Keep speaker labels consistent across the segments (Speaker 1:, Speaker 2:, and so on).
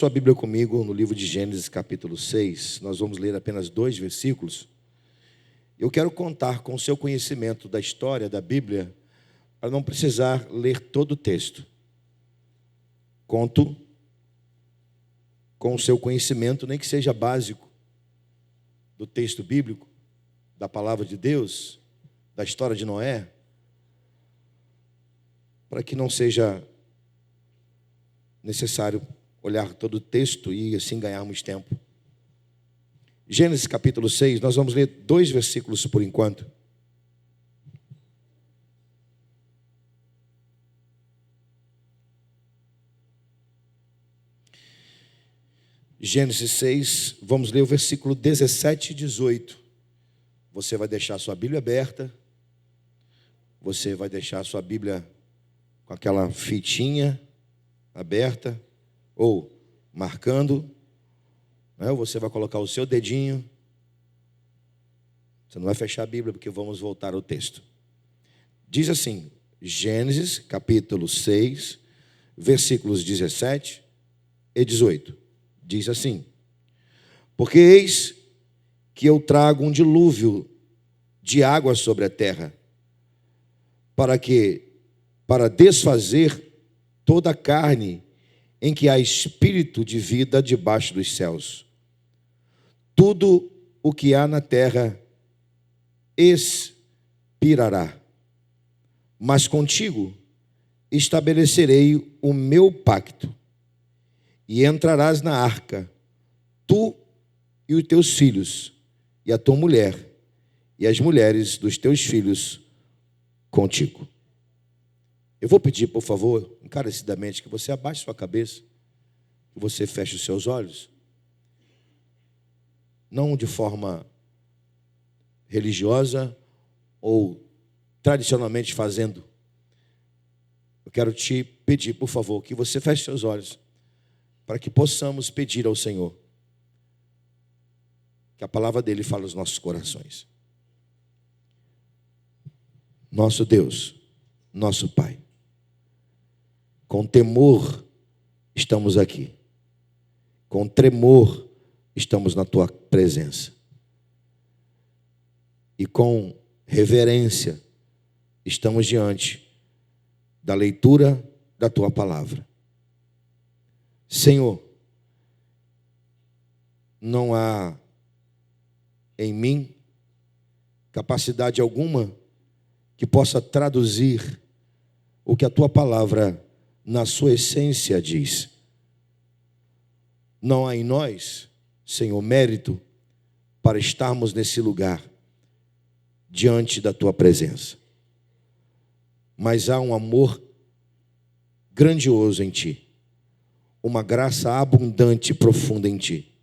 Speaker 1: Sua Bíblia comigo no livro de Gênesis, capítulo 6. Nós vamos ler apenas 2 versículos. Eu quero contar com o seu conhecimento da história da Bíblia, para não precisar ler todo o texto. Conto com o seu conhecimento, nem que seja básico, do texto bíblico, da palavra de Deus, da história de Noé, para que não seja necessário olhar todo o texto e assim ganharmos tempo. Gênesis capítulo 6, nós vamos ler 2 versículos por enquanto. Gênesis 6, vamos ler o versículo 17 e 18. Você vai deixar a sua Bíblia aberta, você vai deixar a sua Bíblia com aquela fitinha aberta, ou marcando, né? Você vai colocar o seu dedinho. Você não vai fechar a Bíblia, porque vamos voltar ao texto. Diz assim, Gênesis capítulo 6, versículos 17 e 18. Diz assim: porque eis que eu trago um dilúvio de água sobre a terra, para desfazer toda a carne em que há espírito de vida debaixo dos céus. Tudo o que há na terra expirará. Mas contigo estabelecerei o meu pacto, e entrarás na arca, tu e os teus filhos, e a tua mulher, e as mulheres dos teus filhos contigo. Eu vou pedir, por favor, encarecidamente, que você abaixe sua cabeça, que você feche os seus olhos, não de forma religiosa ou tradicionalmente fazendo. Eu quero te pedir, por favor, que você feche seus olhos, para que possamos pedir ao Senhor que a palavra dele fale aos nossos corações. Nosso Deus, nosso Pai, com temor estamos aqui, com tremor estamos na tua presença, e com reverência estamos diante da leitura da tua palavra. Senhor, não há em mim capacidade alguma que possa traduzir o que a tua palavra, na sua essência, diz. Não há em nós, Senhor, mérito para estarmos nesse lugar, diante da tua presença. Mas há um amor grandioso em ti, uma graça abundante e profunda em ti,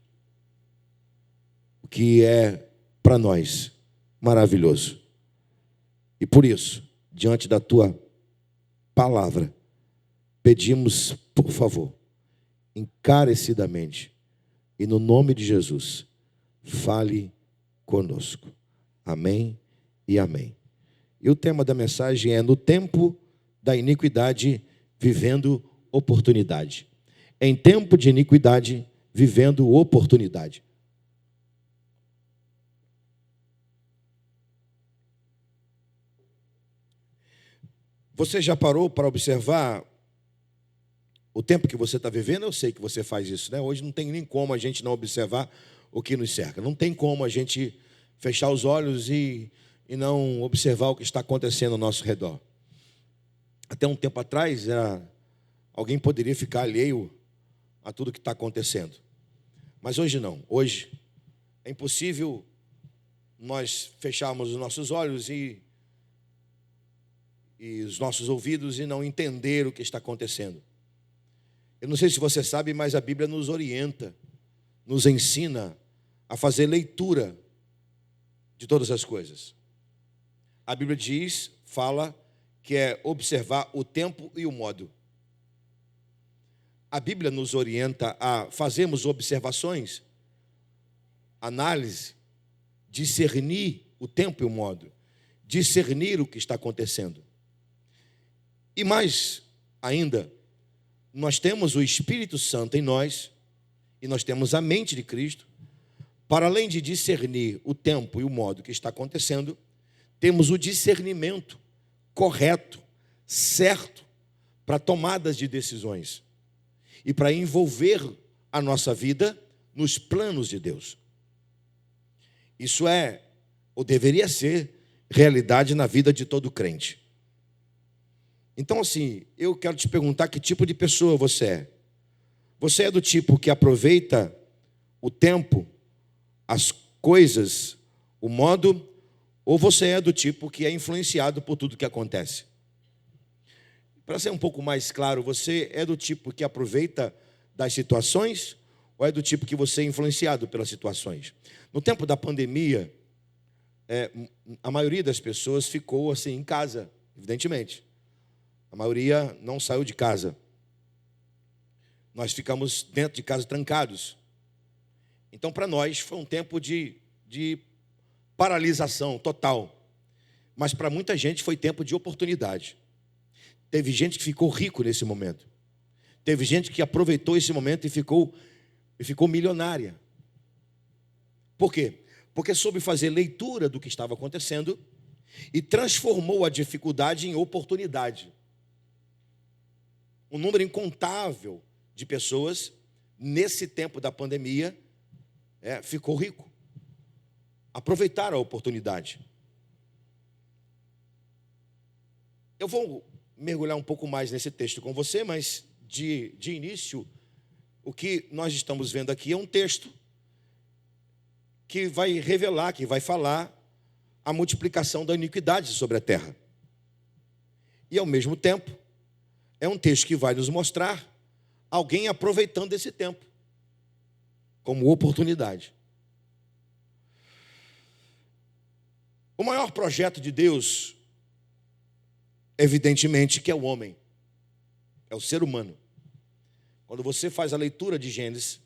Speaker 1: o que é para nós maravilhoso. E por isso, diante da tua palavra, pedimos, por favor, encarecidamente, e no nome de Jesus, fale conosco. Amém e amém. E o tema da mensagem é: no tempo da iniquidade, vivendo oportunidade. Em tempo de iniquidade, vivendo oportunidade. Você já parou para observar o tempo que você está vivendo? Eu sei que você faz isso, né? Hoje não tem nem como a gente não observar o que nos cerca. Não tem como a gente fechar os olhos e não observar o que está acontecendo ao nosso redor. Até um tempo atrás, alguém poderia ficar alheio a tudo que está acontecendo. Mas hoje não. Hoje é impossível nós fecharmos os nossos olhos e os nossos ouvidos e não entender o que está acontecendo. Eu não sei se você sabe, mas a Bíblia nos orienta, nos ensina a fazer leitura de todas as coisas. A Bíblia fala que é observar o tempo e o modo. A Bíblia nos orienta a fazermos observações, análise, discernir o tempo e o modo, discernir o que está acontecendo. E mais ainda, nós temos o Espírito Santo em nós, e nós temos a mente de Cristo, para além de discernir o tempo e o modo que está acontecendo, temos o discernimento correto, certo, para tomadas de decisões e para envolver a nossa vida nos planos de Deus. Isso é, ou deveria ser, realidade na vida de todo crente. Então, assim, eu quero te perguntar que tipo de pessoa você é. Você é do tipo que aproveita o tempo, as coisas, o modo, ou você é do tipo que é influenciado por tudo que acontece? Para ser um pouco mais claro, você é do tipo que aproveita das situações ou é do tipo que você é influenciado pelas situações? No tempo da pandemia, a maioria das pessoas ficou assim em casa, evidentemente. A maioria não saiu de casa. Nós ficamos dentro de casa trancados. Então, para nós, foi um tempo de paralisação total. Mas para muita gente foi tempo de oportunidade. Teve gente que ficou rico nesse momento. Teve gente que aproveitou esse momento e ficou milionária. Por quê? Porque soube fazer leitura do que estava acontecendo e transformou a dificuldade em oportunidade. Um número incontável de pessoas, nesse tempo da pandemia, ficou rico. Aproveitaram a oportunidade. Eu vou mergulhar um pouco mais nesse texto com você, mas de início, o que nós estamos vendo aqui é um texto que vai revelar, que vai falar a multiplicação da iniquidade sobre a terra. E, ao mesmo tempo, é um texto que vai nos mostrar alguém aproveitando esse tempo como oportunidade. O maior projeto de Deus, evidentemente, que é o homem, é o ser humano. Quando você faz a leitura de Gênesis,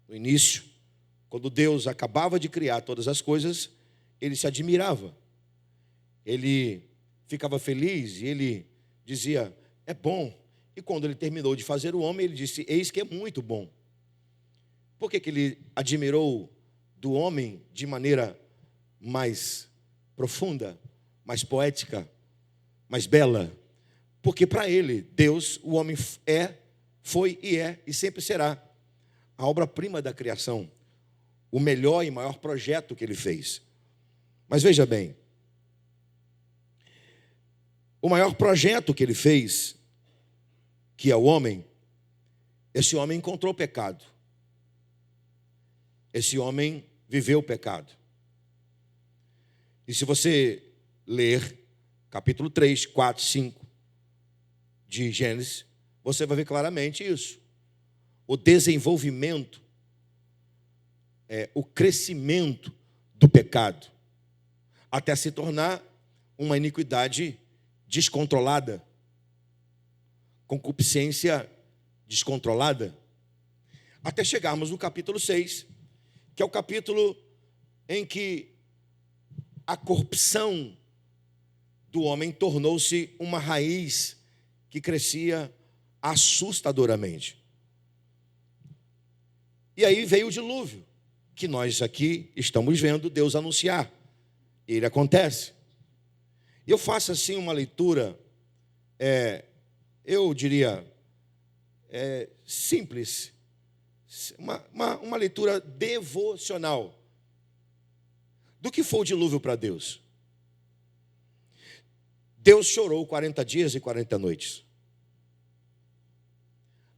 Speaker 1: no início, quando Deus acabava de criar todas as coisas, ele se admirava. Ele ficava feliz e ele dizia, é bom. E quando ele terminou de fazer o homem, ele disse, eis que é muito bom. Por que ele admirou do homem de maneira mais profunda, mais poética, mais bela? Porque para ele, Deus, o homem foi e sempre será a obra-prima da criação, o melhor e maior projeto que ele fez. Mas veja bem, o maior projeto que ele fez, que é o homem, esse homem encontrou pecado. Esse homem viveu o pecado. E se você ler capítulo 3, 4, 5 de Gênesis, você vai ver claramente isso. O desenvolvimento, o crescimento do pecado, até se tornar uma iniquidade descontrolada, concupiscência descontrolada, até chegarmos no capítulo 6, que é o capítulo em que a corrupção do homem tornou-se uma raiz que crescia assustadoramente. E aí veio o dilúvio, que nós aqui estamos vendo Deus anunciar. Ele acontece. E eu faço assim uma leitura, eu diria, simples, uma leitura devocional. Do que foi o dilúvio para Deus? Deus chorou 40 dias e 40 noites.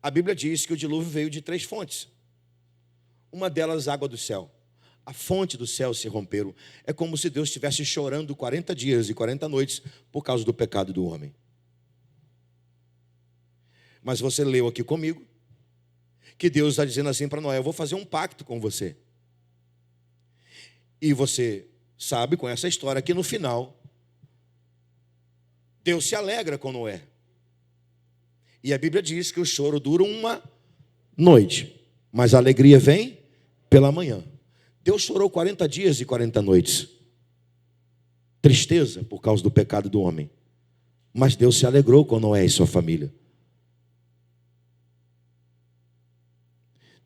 Speaker 1: A Bíblia diz que o dilúvio veio de 3 fontes. Uma delas, água do céu. A fonte do céu se romperam. É como se Deus estivesse chorando 40 dias e 40 noites por causa do pecado do homem. Mas você leu aqui comigo que Deus está dizendo assim para Noé, eu vou fazer um pacto com você. E você sabe com essa história que no final, Deus se alegra com Noé. E a Bíblia diz que o choro dura uma noite, mas a alegria vem pela manhã. Deus chorou 40 dias e 40 noites. Tristeza por causa do pecado do homem. Mas Deus se alegrou com Noé e sua família.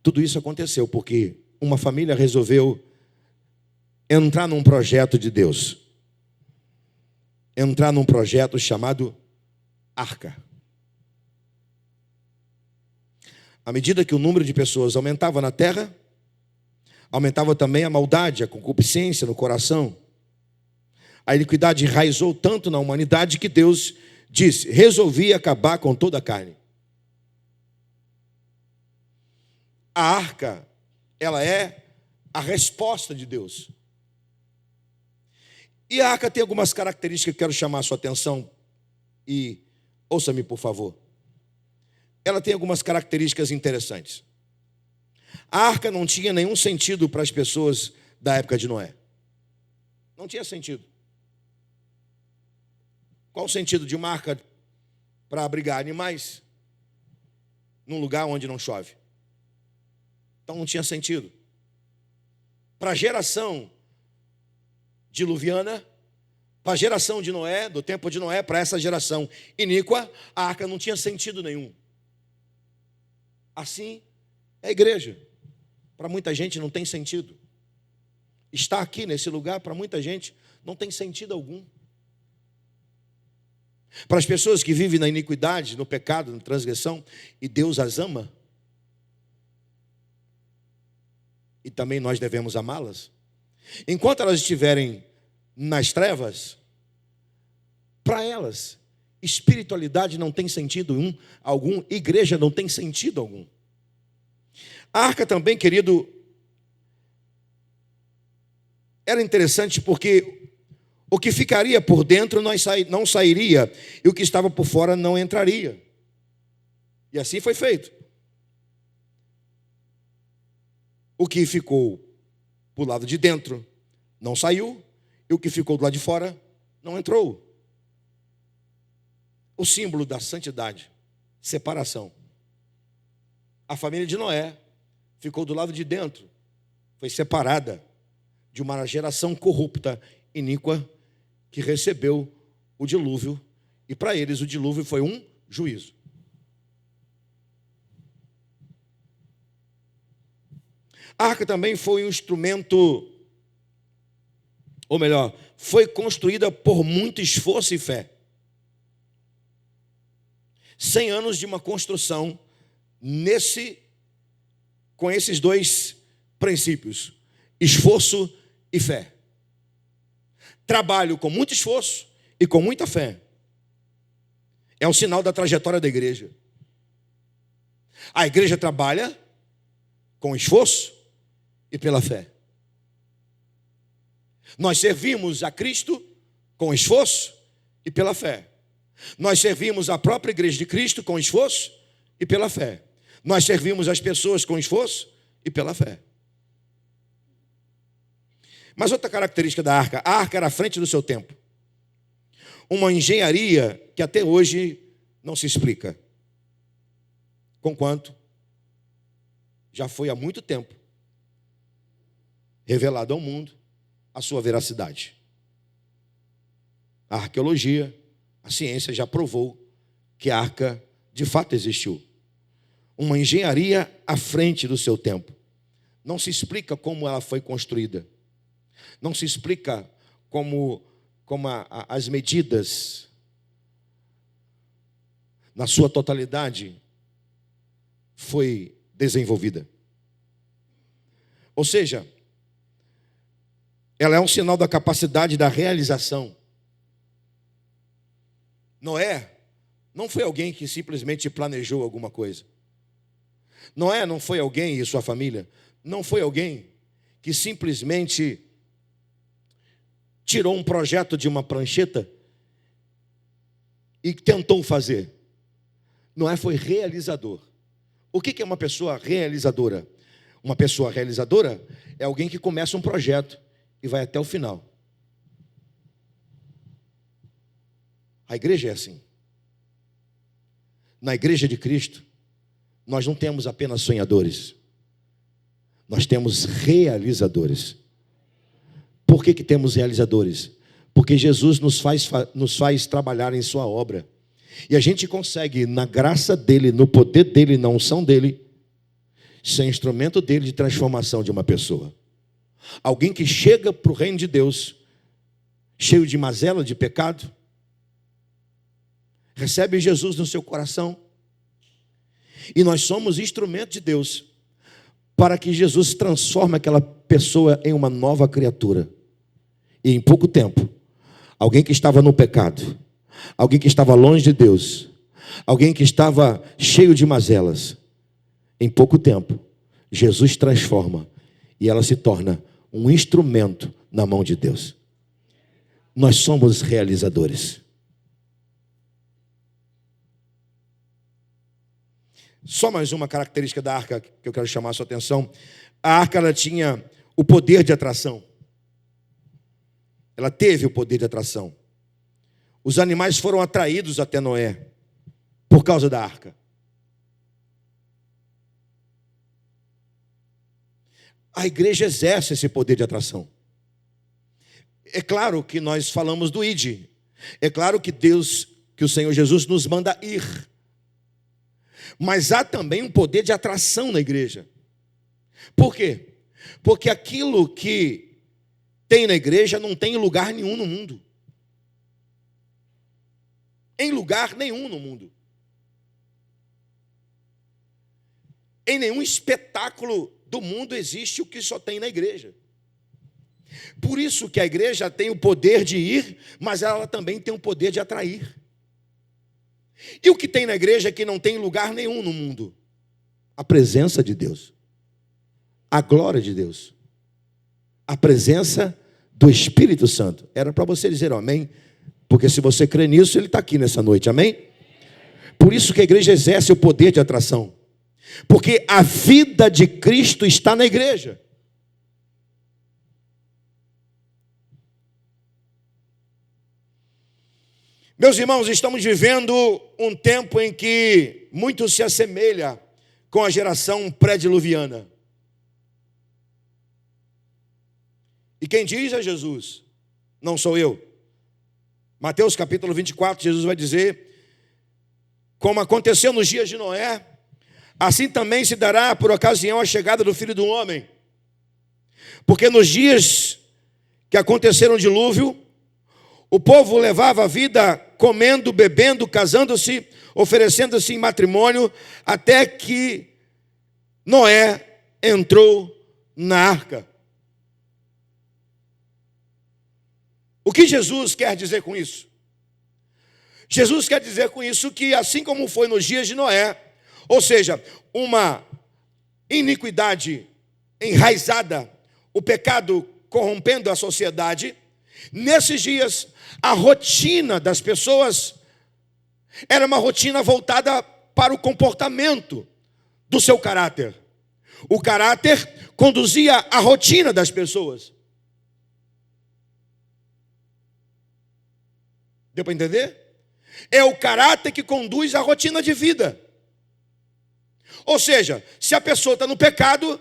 Speaker 1: Tudo isso aconteceu porque uma família resolveu entrar num projeto de Deus. Entrar num projeto chamado Arca. À medida que o número de pessoas aumentava na terra, aumentava também a maldade, a concupiscência no coração. A iniquidade enraizou tanto na humanidade que Deus disse: resolvi acabar com toda a carne. A arca, ela é a resposta de Deus. E a arca tem algumas características que eu quero chamar a sua atenção. E ouça-me, por favor. Ela tem algumas características interessantes. A arca não tinha nenhum sentido para as pessoas da época de Noé. Não tinha sentido. Qual o sentido de uma arca para abrigar animais num lugar onde não chove? Então não tinha sentido. Para a geração diluviana, para a geração de Noé, do tempo de Noé, para essa geração iníqua, a arca não tinha sentido nenhum. Assim é a igreja. Para muita gente não tem sentido. Estar aqui nesse lugar, para muita gente, não tem sentido algum. Para as pessoas que vivem na iniquidade, no pecado, na transgressão, e Deus as ama, e também nós devemos amá-las, enquanto elas estiverem nas trevas, para elas, espiritualidade não tem sentido algum, igreja não tem sentido algum. A arca também, querido, era interessante porque o que ficaria por dentro não sairia, e o que estava por fora não entraria. E assim foi feito. O que ficou por lado de dentro não saiu, e o que ficou do lado de fora não entrou. O símbolo da santidade, separação. A família de Noé ficou do lado de dentro, foi separada de uma geração corrupta, iníqua, que recebeu o dilúvio, e para eles o dilúvio foi um juízo. A arca também foi um instrumento, ou melhor, foi construída por muito esforço e fé. 100 anos de uma construção com esses dois princípios, esforço e fé. Trabalho com muito esforço e com muita fé. É um sinal da trajetória da igreja. A igreja trabalha com esforço e pela fé. Nós servimos a Cristo com esforço e pela fé. Nós servimos a própria igreja de Cristo com esforço e pela fé. Nós servimos as pessoas com esforço e pela fé. Mas outra característica da arca, a arca era à frente do seu tempo. Uma engenharia que até hoje não se explica. Conquanto já foi há muito tempo revelado ao mundo a sua veracidade. A arqueologia, a ciência já provou que a arca de fato existiu. Uma engenharia à frente do seu tempo. Não se explica como ela foi construída. Não se explica como as medidas, na sua totalidade, foi desenvolvida. Ou seja, ela é um sinal da capacidade da realização. Noé não foi alguém que simplesmente planejou alguma coisa. Noé não foi alguém, e sua família, não foi alguém que simplesmente tirou um projeto de uma prancheta e tentou fazer. Noé foi realizador. O que é uma pessoa realizadora? Uma pessoa realizadora é alguém que começa um projeto e vai até o final. A igreja é assim. Na igreja de Cristo, nós não temos apenas sonhadores. Nós temos realizadores. Por que temos realizadores? Porque Jesus nos faz trabalhar em sua obra. E a gente consegue, na graça dele, no poder dele, na unção dele, ser instrumento dele de transformação de uma pessoa. Alguém que chega para o reino de Deus, cheio de mazela, de pecado, recebe Jesus no seu coração, e nós somos instrumento de Deus para que Jesus transforme aquela pessoa em uma nova criatura. E em pouco tempo, alguém que estava no pecado, alguém que estava longe de Deus, alguém que estava cheio de mazelas, em pouco tempo, Jesus transforma e ela se torna um instrumento na mão de Deus. Nós somos realizadores. Só mais uma característica da arca que eu quero chamar a sua atenção. A arca, ela tinha o poder de atração. Ela teve o poder de atração. Os animais foram atraídos até Noé por causa da arca. A igreja exerce esse poder de atração. É claro que nós falamos do ide. É claro que Deus, que o Senhor Jesus nos manda ir. Mas há também um poder de atração na igreja. Por quê? Porque aquilo que tem na igreja não tem em lugar nenhum no mundo. Em lugar nenhum no mundo. Em nenhum espetáculo do mundo existe o que só tem na igreja. Por isso que a igreja tem o poder de ir, mas ela também tem o poder de atrair. E o que tem na igreja que não tem lugar nenhum no mundo? A presença de Deus. A glória de Deus. A presença do Espírito Santo. Era para você dizer amém, porque se você crê nisso, ele está aqui nessa noite, amém? Por isso que a igreja exerce o poder de atração. Porque a vida de Cristo está na igreja. Meus irmãos, estamos vivendo um tempo em que muito se assemelha com a geração pré-diluviana. E quem diz é Jesus, não sou eu. Mateus capítulo 24, Jesus vai dizer: como aconteceu nos dias de Noé, assim também se dará por ocasião a chegada do Filho do Homem. Porque nos dias que aconteceram o dilúvio, o povo levava a vida comendo, bebendo, casando-se, oferecendo-se em matrimônio, até que Noé entrou na arca. O que Jesus quer dizer com isso? Jesus quer dizer com isso que assim como foi nos dias de Noé, ou seja, uma iniquidade enraizada, o pecado corrompendo a sociedade, nesses dias a rotina das pessoas era uma rotina voltada para o comportamento do seu caráter. O caráter conduzia a rotina das pessoas. Deu para entender? É o caráter que conduz a rotina de vida. Ou seja, se a pessoa está no pecado,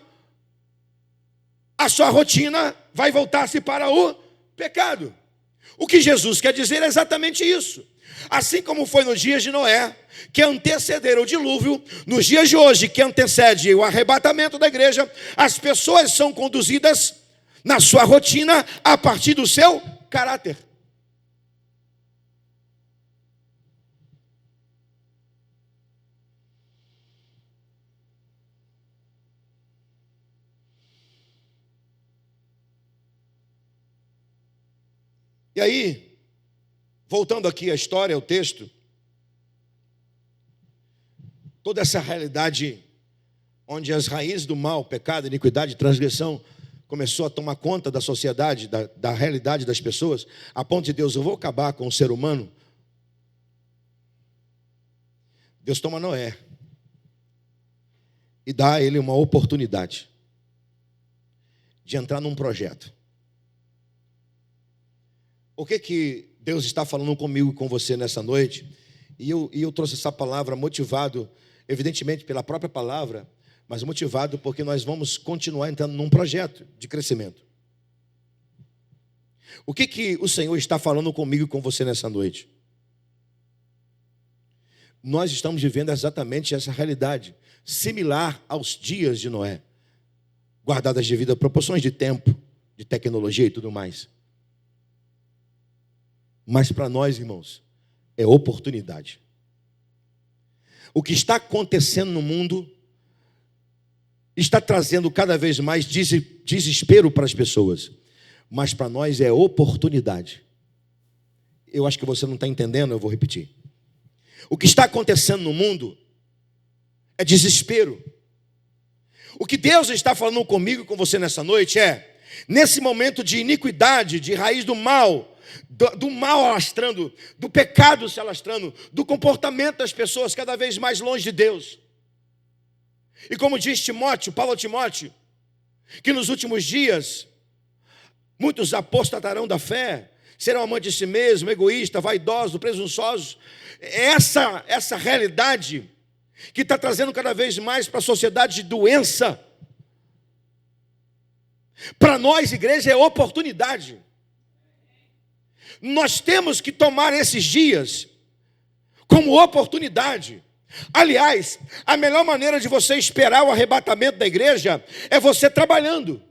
Speaker 1: a sua rotina vai voltar-se para o pecado. O que Jesus quer dizer é exatamente isso. Assim como foi nos dias de Noé, que antecederam o dilúvio, nos dias de hoje, que antecede o arrebatamento da igreja, as pessoas são conduzidas na sua rotina a partir do seu caráter. E aí, voltando aqui à história, ao texto, toda essa realidade onde as raízes do mal, pecado, iniquidade, transgressão, começou a tomar conta da sociedade, da realidade das pessoas, a ponto de Deus, eu vou acabar com o ser humano. Deus toma Noé e dá a ele uma oportunidade de entrar num projeto. O que Deus está falando comigo e com você nessa noite? E eu trouxe essa palavra motivado, evidentemente, pela própria palavra, mas motivado porque nós vamos continuar entrando num projeto de crescimento. O que o Senhor está falando comigo e com você nessa noite? Nós estamos vivendo exatamente essa realidade, similar aos dias de Noé, guardadas as devidas proporções de tempo, de tecnologia e tudo mais. Mas para nós, irmãos, é oportunidade. O que está acontecendo no mundo está trazendo cada vez mais desespero para as pessoas, mas para nós é oportunidade. Eu acho que você não está entendendo, eu vou repetir. O que está acontecendo no mundo é desespero. O que Deus está falando comigo e com você nessa noite é, nesse momento de iniquidade, de raiz do mal, do mal alastrando, do pecado se alastrando, do comportamento das pessoas cada vez mais longe de Deus. E como diz Timóteo, Paulo a Timóteo, que nos últimos dias muitos apostatarão da fé, serão amantes de si mesmos, egoístas, vaidosos, presunçosos. Essa realidade que está trazendo cada vez mais para a sociedade de doença, para nós, igreja, é oportunidade. Nós temos que tomar esses dias como oportunidade. Aliás, a melhor maneira de você esperar o arrebatamento da igreja é você trabalhando,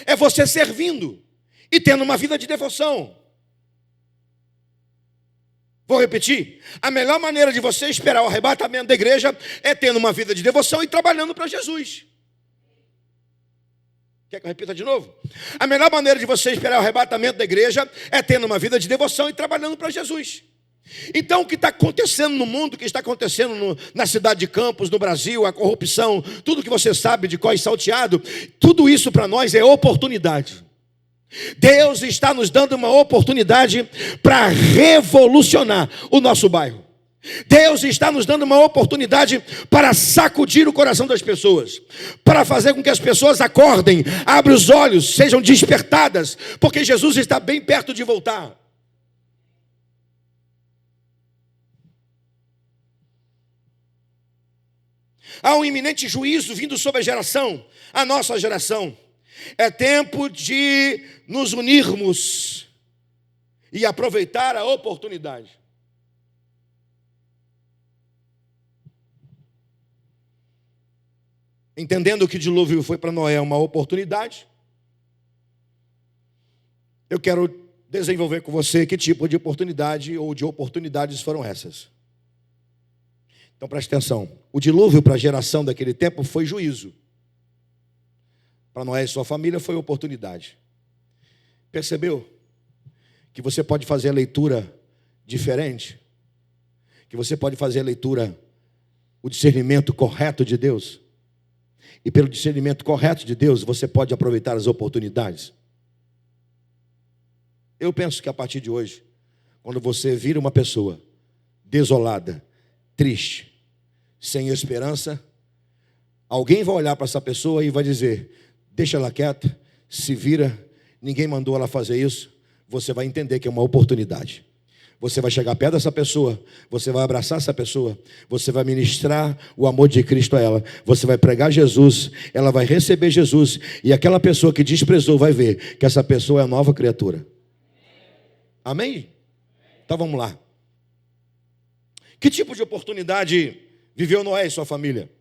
Speaker 1: é você servindo e tendo uma vida de devoção. Vou repetir, a melhor maneira de você esperar o arrebatamento da igreja é tendo uma vida de devoção e trabalhando para Jesus. Quer que eu repita de novo? A melhor maneira de você esperar o arrebatamento da igreja é tendo uma vida de devoção e trabalhando para Jesus. Então, o que está acontecendo no mundo, o que está acontecendo na cidade de Campos, no Brasil, a corrupção, tudo que você sabe de cós salteado, tudo isso para nós é oportunidade. Deus está nos dando uma oportunidade para revolucionar o nosso bairro. Deus está nos dando uma oportunidade para sacudir o coração das pessoas, para fazer com que as pessoas acordem, abram os olhos, sejam despertadas, porque Jesus está bem perto de voltar. Há um iminente juízo vindo sobre a geração, a nossa geração. É tempo de nos unirmos e aproveitar a oportunidade. Entendendo que o dilúvio foi para Noé uma oportunidade, eu quero desenvolver com você que tipo de oportunidade ou de oportunidades foram essas. Então preste atenção, o dilúvio para a geração daquele tempo foi juízo. Para Noé e sua família foi oportunidade. Percebeu que você pode fazer a leitura diferente? Que você pode fazer a leitura, o discernimento correto de Deus? E pelo discernimento correto de Deus, você pode aproveitar as oportunidades? Eu penso que a partir de hoje, quando você vira uma pessoa desolada, triste, sem esperança, alguém vai olhar para essa pessoa e vai dizer: deixa ela quieta, se vira, ninguém mandou ela fazer isso. Você vai entender que é uma oportunidade. Você vai chegar perto dessa pessoa, você vai abraçar essa pessoa, você vai ministrar o amor de Cristo a ela, você vai pregar Jesus, ela vai receber Jesus, e aquela pessoa que desprezou vai ver que essa pessoa é a nova criatura. Amém? Então vamos lá. Que tipo de oportunidade viveu Noé e sua família?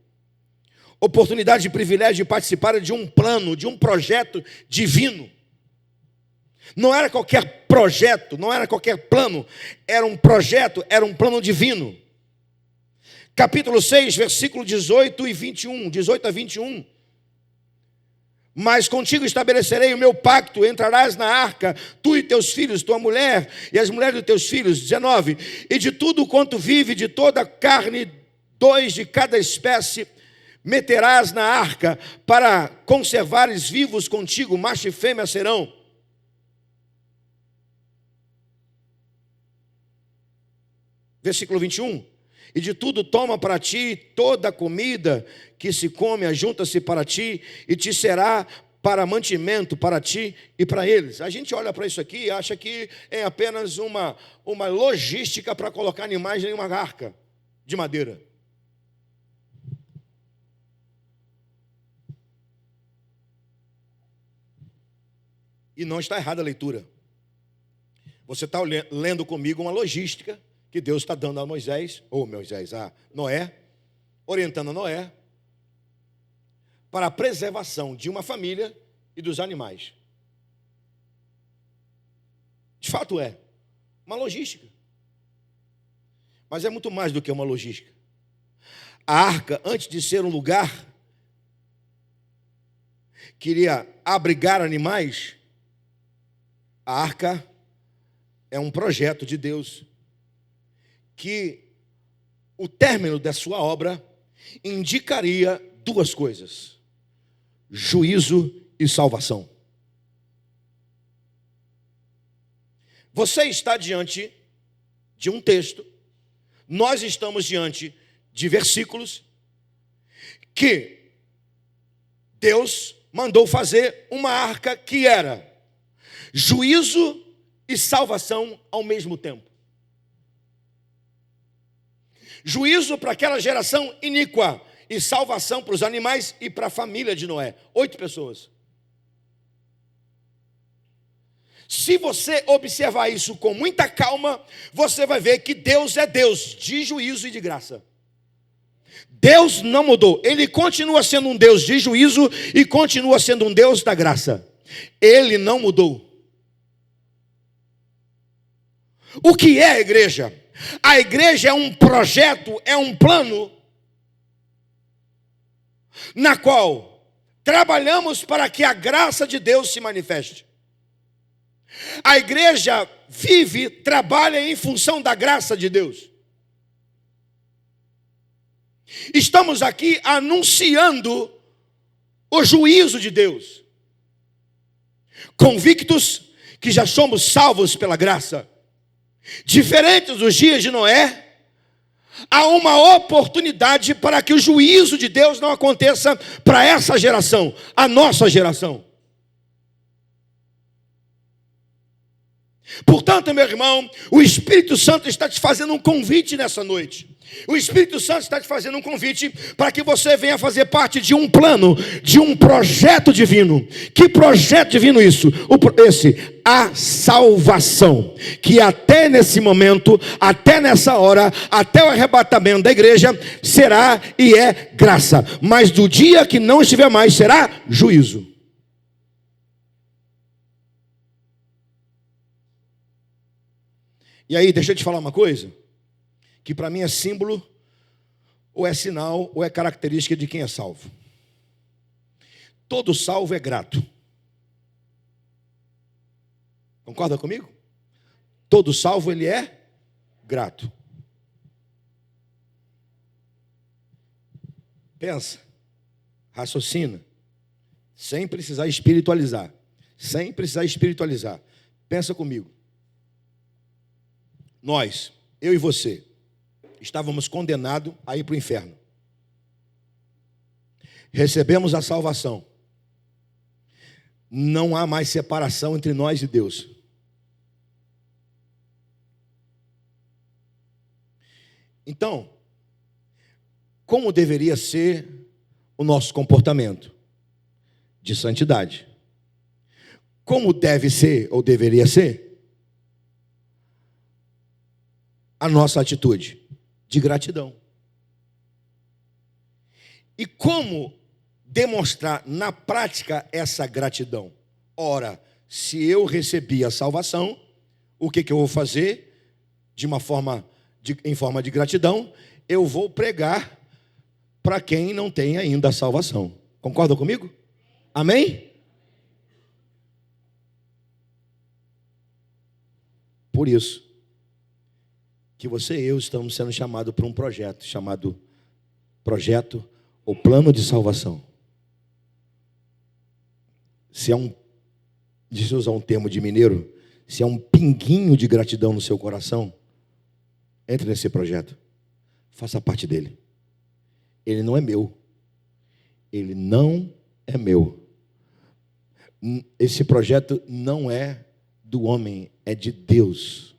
Speaker 1: Oportunidade de privilégio de participar de um plano, de um projeto divino. Não era qualquer projeto, não era qualquer plano, era um projeto, era um plano divino. Capítulo 6, versículo 18 e 21, 18 a 21. Mas contigo estabelecerei o meu pacto, entrarás na arca, tu e teus filhos, tua mulher e as mulheres dos teus filhos. 19. E de tudo quanto vive, de toda a carne, 2 de cada espécie, meterás na arca, para conservares vivos contigo, macho e fêmea serão. Versículo 21. E de tudo toma para ti toda a comida que se come, ajunta-se para ti, e te será para mantimento para ti e para eles. A gente olha para isso aqui e acha que é apenas uma logística para colocar animais em uma arca de madeira. E não está errada a leitura. Você está lendo comigo uma logística que Deus está dando a a Noé, orientando a Noé para a preservação de uma família e dos animais. De fato é uma logística. Mas é muito mais do que uma logística. A arca, antes de ser um lugar que iria abrigar animais, a arca é um projeto de Deus que o término da sua obra indicaria duas coisas: juízo e salvação. Você está diante de um texto, nós estamos diante de versículos que Deus mandou fazer uma arca que era juízo e salvação ao mesmo tempo. Juízo para aquela geração iníqua e salvação para os animais e para a família de Noé. 8 pessoas. Se você observar isso com muita calma, você vai ver que Deus é Deus de juízo e de graça. Deus não mudou. Ele continua sendo um Deus de juízo e continua sendo um Deus da graça. Ele não mudou. O que é a igreja? A igreja é um projeto, é um plano na qual trabalhamos para que a graça de Deus se manifeste. A igreja vive, trabalha em função da graça de Deus. Estamos aqui anunciando o juízo de Deus, convictos que já somos salvos pela graça. Diferentes dos dias de Noé, há uma oportunidade para que o juízo de Deus não aconteça para essa geração, a nossa geração. Portanto, meu irmão, o Espírito Santo está te fazendo um convite nessa noite. O Espírito Santo está te fazendo um convite para que você venha fazer parte de um plano, de um projeto divino. Que projeto divino isso? A salvação. Que até nesse momento, até nessa hora, até o arrebatamento da igreja, será e é graça. Mas do dia que não estiver mais, será juízo. E aí, deixa eu te falar uma coisa, que para mim é símbolo, ou é sinal, ou é característica de quem é salvo. Todo salvo é grato. Concorda comigo? Todo salvo, ele é grato. Pensa, raciocina, sem precisar espiritualizar. Sem precisar espiritualizar. Pensa comigo. Nós, eu e você, estávamos condenados a ir para o inferno. Recebemos a salvação. Não há mais separação entre nós e Deus. Então, como deveria ser o nosso comportamento? De santidade. Como deve ser ou deveria ser a nossa atitude? De gratidão. E como demonstrar na prática essa gratidão? Ora, se eu recebi a salvação, o que eu vou fazer? Em forma de gratidão, eu vou pregar para quem não tem ainda a salvação. Concorda comigo? Amém? Por isso que você e eu estamos sendo chamados para um projeto, chamado projeto ou plano de salvação. Se há deixa eu usar um termo de mineiro, se há um pinguinho de gratidão no seu coração, entre nesse projeto, faça parte dele. Ele não é meu. Ele não é meu. Esse projeto não é do homem, é de Deus.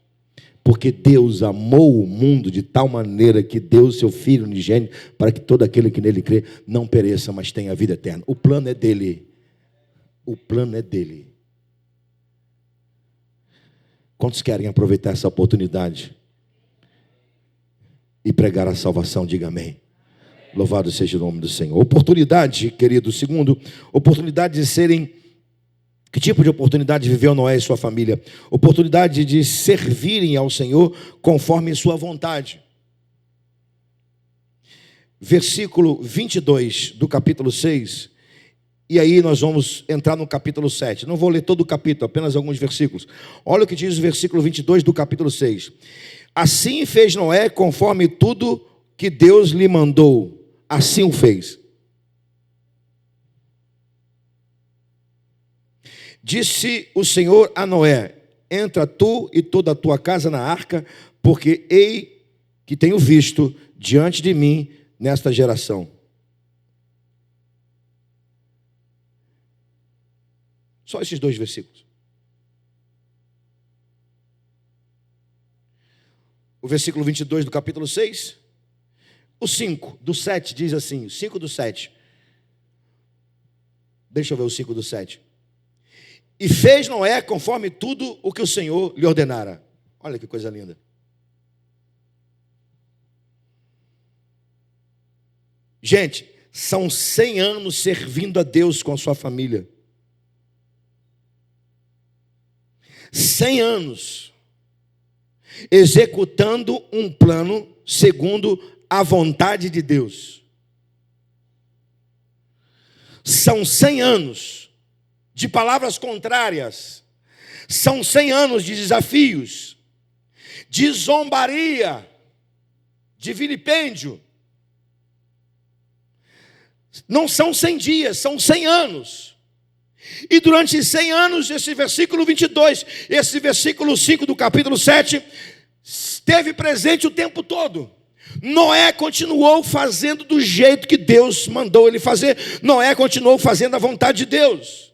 Speaker 1: Porque Deus amou o mundo de tal maneira que deu o seu Filho unigênito para que todo aquele que nele crê não pereça, mas tenha a vida eterna. O plano é dele. O plano é dele. Quantos querem aproveitar essa oportunidade e pregar a salvação. Diga amém. Louvado seja o nome do Senhor. Oportunidade, querido. Segundo, oportunidade de serem... Que tipo de oportunidade viveu Noé e sua família? Oportunidade de servirem ao Senhor conforme sua vontade. Versículo 22 do capítulo 6. E aí nós vamos entrar no capítulo 7. Não vou ler todo o capítulo, apenas alguns versículos. Olha o que diz o versículo 22 do capítulo 6. Assim fez Noé conforme tudo que Deus lhe mandou. Assim o fez. Disse o Senhor a Noé: entra tu e toda a tua casa na arca, porque ei que tenho visto diante de mim nesta geração. Só esses dois versículos. O versículo 22 do capítulo 6. O 5 do 7 diz assim, o 5 do 7. Deixa eu ver o 5 do 7. E fez Noé conforme tudo o que o Senhor lhe ordenara. Olha que coisa linda. Gente, são 100 anos servindo a Deus com a sua família. 100 anos executando um plano segundo a vontade de Deus. São 100 anos de palavras contrárias. São 100 anos de desafios, de zombaria, de vilipêndio. Não são 100 dias, são 100 anos. E durante 100 anos, esse versículo 22, esse versículo 5 do capítulo 7, esteve presente o tempo todo. Noé continuou fazendo do jeito que Deus mandou ele fazer. Noé continuou fazendo a vontade de Deus.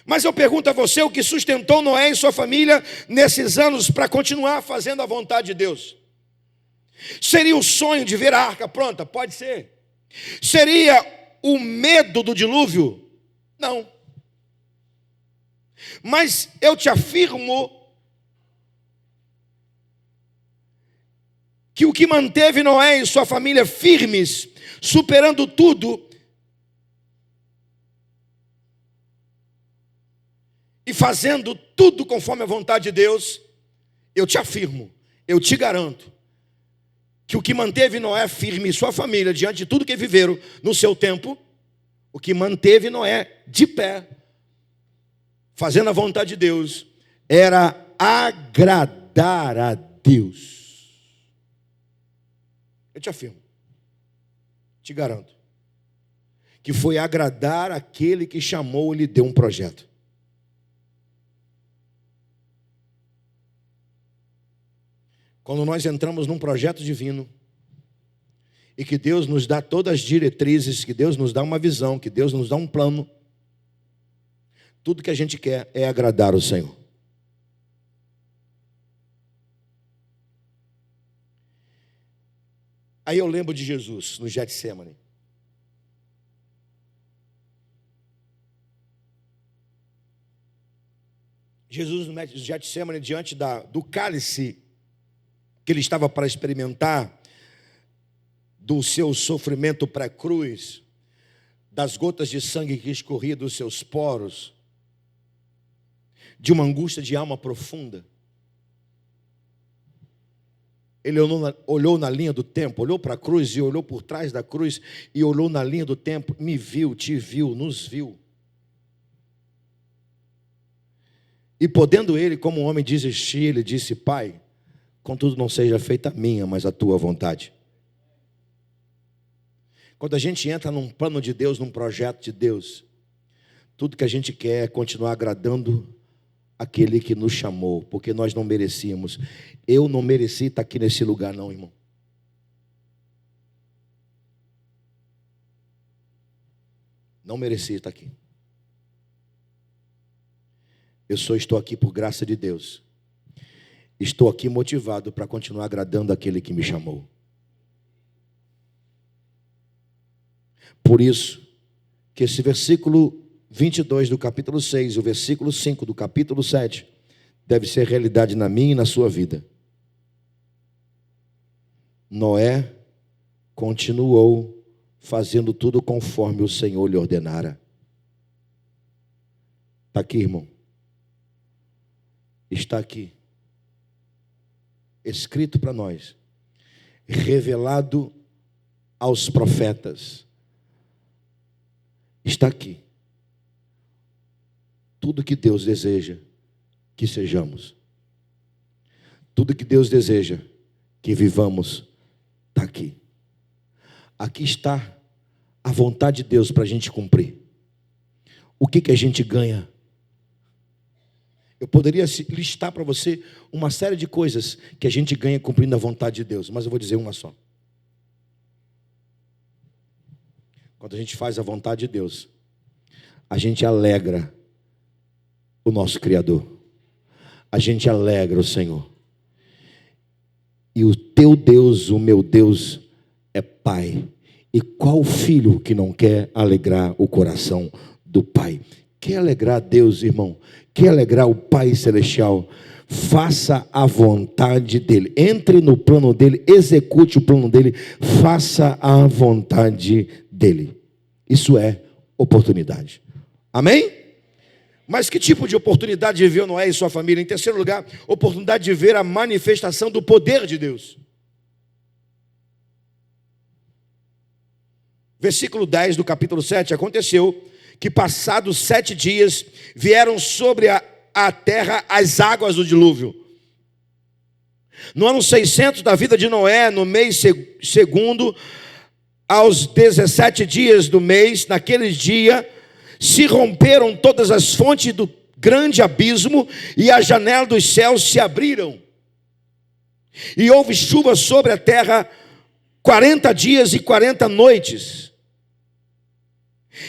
Speaker 1: Mas eu pergunto a você, o que sustentou Noé e sua família nesses anos para continuar fazendo a vontade de Deus? Seria o sonho de ver a arca pronta? Pode ser. Seria o medo do dilúvio? Não. Mas eu te afirmo que o que manteve Noé e sua família firmes, superando tudo, e fazendo tudo conforme a vontade de Deus, eu te afirmo, eu te garanto, que o que manteve Noé firme e sua família diante de tudo que viveram no seu tempo, o que manteve Noé de pé, fazendo a vontade de Deus, era agradar a Deus. Eu te afirmo, te garanto, que foi agradar aquele que chamou e lhe deu um projeto. Quando nós entramos num projeto divino, e que Deus nos dá todas as diretrizes, que Deus nos dá uma visão, que Deus nos dá um plano, tudo que a gente quer é agradar o Senhor. Aí eu lembro de Jesus no Getsemane. Jesus no Getsemane, diante do cálice que ele estava para experimentar, do seu sofrimento pré-cruz, das gotas de sangue que escorria dos seus poros, de uma angústia de alma profunda. Ele olhou na linha do tempo, olhou para a cruz e olhou por trás da cruz e olhou na linha do tempo, me viu, te viu, nos viu. E podendo ele, como um homem, desistir, ele disse: Pai, contudo não seja feita a minha, mas a tua vontade. Quando a gente entra num plano de Deus, num projeto de Deus, tudo que a gente quer é continuar agradando aquele que nos chamou, porque nós não merecíamos. Eu não mereci estar aqui nesse lugar não, irmão. Não mereci estar aqui. Eu só estou aqui por graça de Deus. Estou aqui motivado para continuar agradando aquele que me chamou. Por isso que esse versículo 22 do capítulo 6, o versículo 5 do capítulo 7, deve ser realidade na minha e na sua vida. Noé continuou fazendo tudo conforme o Senhor lhe ordenara. Está aqui, irmão. Está aqui. Escrito para nós. Revelado aos profetas. Está aqui. Tudo que Deus deseja que sejamos. Tudo que Deus deseja que vivamos está aqui. Aqui está a vontade de Deus para a gente cumprir. O que a gente ganha? Eu poderia listar para você uma série de coisas que a gente ganha cumprindo a vontade de Deus, mas eu vou dizer uma só. Quando a gente faz a vontade de Deus, a gente alegra o nosso Criador. A gente alegra o Senhor. E o teu Deus, o meu Deus, é Pai. E qual filho que não quer alegrar o coração do Pai? Quer alegrar Deus, irmão? Quer alegrar o Pai Celestial? Faça a vontade dEle. Entre no plano dEle, execute o plano dEle, faça a vontade dEle. Isso é oportunidade. Amém? Mas que tipo de oportunidade viveu Noé e sua família? Em terceiro lugar, oportunidade de ver a manifestação do poder de Deus. Versículo 10 do capítulo 7, aconteceu que passados 7 dias, vieram sobre a terra as águas do dilúvio. No ano 600 da vida de Noé, no mês segundo, aos 17 dias do mês, naquele dia, se romperam todas as fontes do grande abismo, e a janela dos céus se abriram. E houve chuva sobre a terra 40 dias e 40 noites.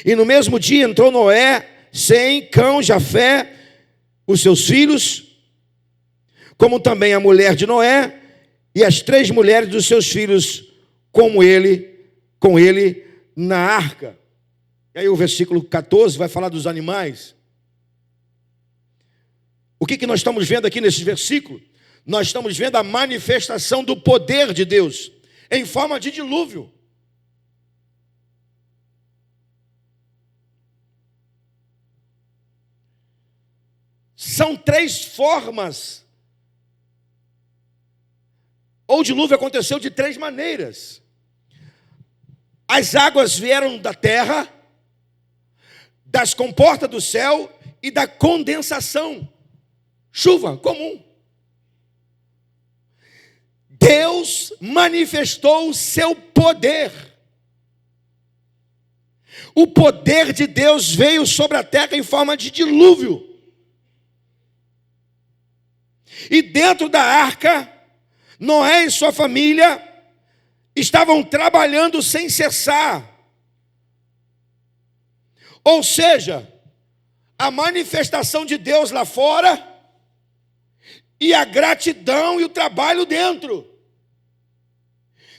Speaker 1: E no mesmo dia entrou Noé, Sem, Cão, Jafé, os seus filhos, como também a mulher de Noé, e as 3 mulheres dos seus filhos, com ele na arca. E aí o versículo 14 vai falar dos animais. O que nós estamos vendo aqui nesse versículo? Nós estamos vendo a manifestação do poder de Deus, em forma de dilúvio. São 3 formas. O dilúvio aconteceu de 3 maneiras. As águas vieram da terra, das comportas do céu e da condensação. Chuva comum. Deus manifestou o seu poder. O poder de Deus veio sobre a terra em forma de dilúvio. E dentro da arca, Noé e sua família estavam trabalhando sem cessar. Ou seja, a manifestação de Deus lá fora e a gratidão e o trabalho dentro.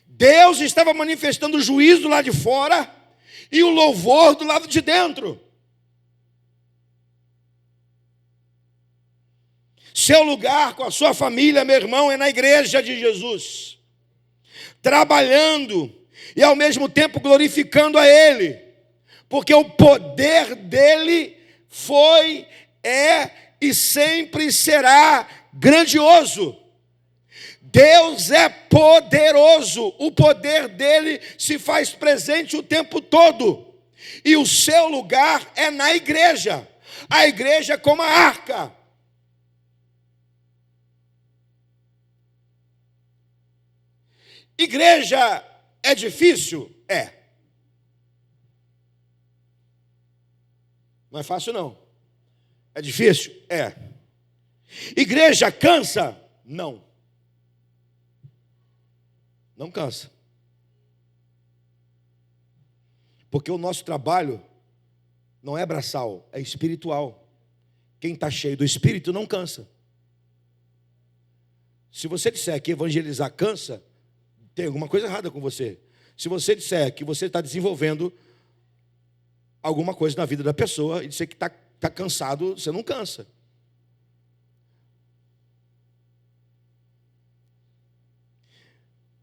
Speaker 1: Deus estava manifestando o juízo do lado de fora e o louvor do lado de dentro. Seu lugar com a sua família, meu irmão, é na igreja de Jesus, trabalhando e ao mesmo tempo glorificando a Ele, porque o poder dele foi, é e sempre será grandioso. Deus é poderoso, o poder dele se faz presente o tempo todo, e o seu lugar é na igreja, a igreja é como a arca. Igreja é difícil? É. Não é fácil, não. É difícil? É. Igreja cansa? Não. Não cansa. Porque o nosso trabalho não é braçal, é espiritual. Quem está cheio do Espírito não cansa. Se você disser que evangelizar cansa, tem alguma coisa errada com você. Se você disser que você está desenvolvendo alguma coisa na vida da pessoa e disser que está cansado, você não cansa.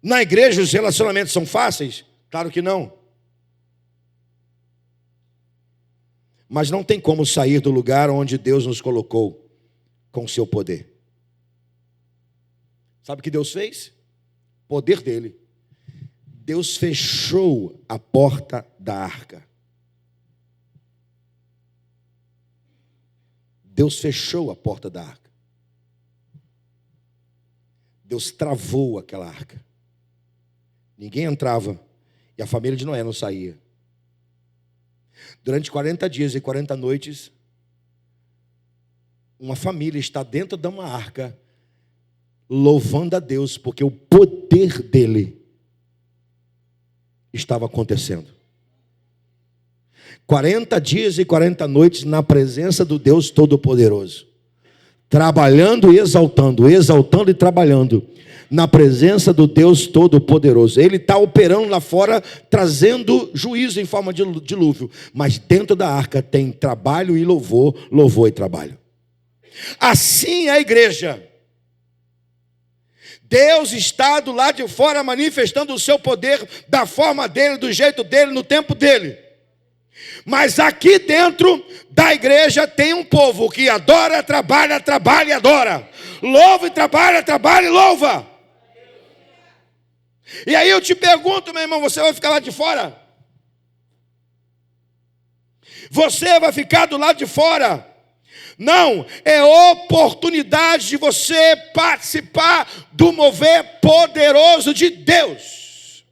Speaker 1: Na igreja os relacionamentos são fáceis? Claro que não. Mas não tem como sair do lugar onde Deus nos colocou com o seu poder. Sabe o que Deus fez? Poder dele. Deus fechou a porta da arca. Deus fechou a porta da arca. Deus travou aquela arca. Ninguém entrava e a família de Noé não saía. Durante 40 dias e 40 noites, uma família está dentro de uma arca, louvando a Deus, porque o poder dele estava acontecendo. 40 dias e 40 noites na presença do Deus Todo-Poderoso, trabalhando e exaltando, exaltando e trabalhando na presença do Deus Todo-Poderoso. Ele está operando lá fora, trazendo juízo em forma de dilúvio, mas dentro da arca tem trabalho e louvor, louvor e trabalho. Assim é a igreja. Deus está do lado de fora manifestando o seu poder da forma dele, do jeito dele, no tempo dele. Mas aqui dentro da igreja tem um povo que adora, trabalha, trabalha e adora. Louva e trabalha, trabalha e louva. E aí eu te pergunto, meu irmão, você vai ficar lá de fora? Você vai ficar do lado de fora? Não, é oportunidade de você participar do mover poderoso de Deus.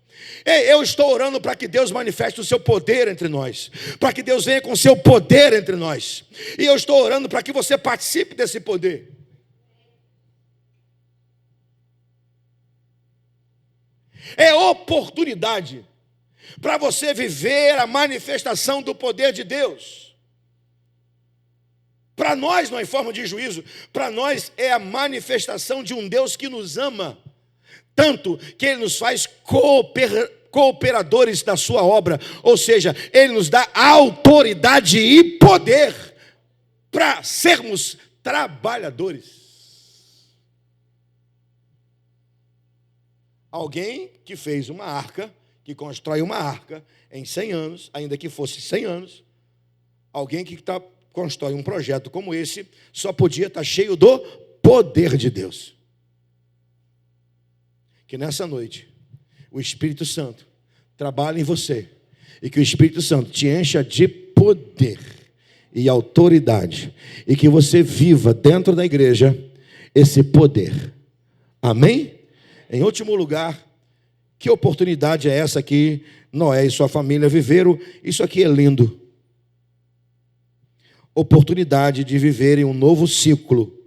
Speaker 1: Eu estou orando para que Deus manifeste o seu poder entre nós, para que Deus venha com o seu poder entre nós. E eu estou orando para que você participe desse poder. É oportunidade para você viver a manifestação do poder de Deus. Para nós não é forma de juízo, para nós é a manifestação de um Deus que nos ama, tanto que Ele nos faz cooperadores da sua obra, ou seja, Ele nos dá autoridade e poder para sermos trabalhadores. Alguém que fez uma arca, que constrói uma arca em 100 anos, ainda que fosse 100 anos, alguém que constrói um projeto como esse, só podia estar cheio do poder de Deus. Que nessa noite, o Espírito Santo trabalhe em você, e que o Espírito Santo te encha de poder e autoridade, e que você viva dentro da igreja esse poder. Amém? Em último lugar, que oportunidade é essa que Noé e sua família viveram? Isso aqui é lindo. Oportunidade de viverem um novo ciclo,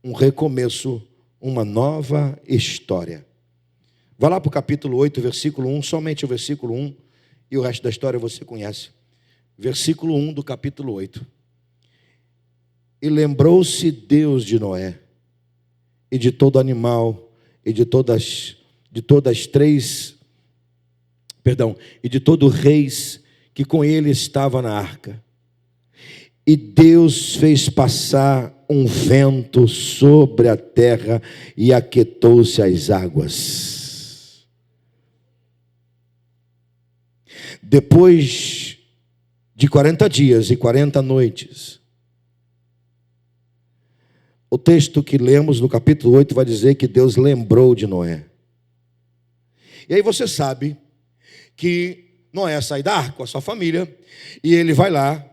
Speaker 1: um recomeço, uma nova história. Vá lá para o capítulo 8, versículo 1, somente o versículo 1, e o resto da história você conhece. Versículo 1 do capítulo 8. E lembrou-se Deus de Noé, e de todo animal, e de todo reis que com ele estava na arca. E Deus fez passar um vento sobre a terra e aquietou-se as águas. Depois de 40 dias e 40 noites, o texto que lemos no capítulo 8 vai dizer que Deus lembrou de Noé. E aí você sabe que Noé sai da arca com a sua família e ele vai lá,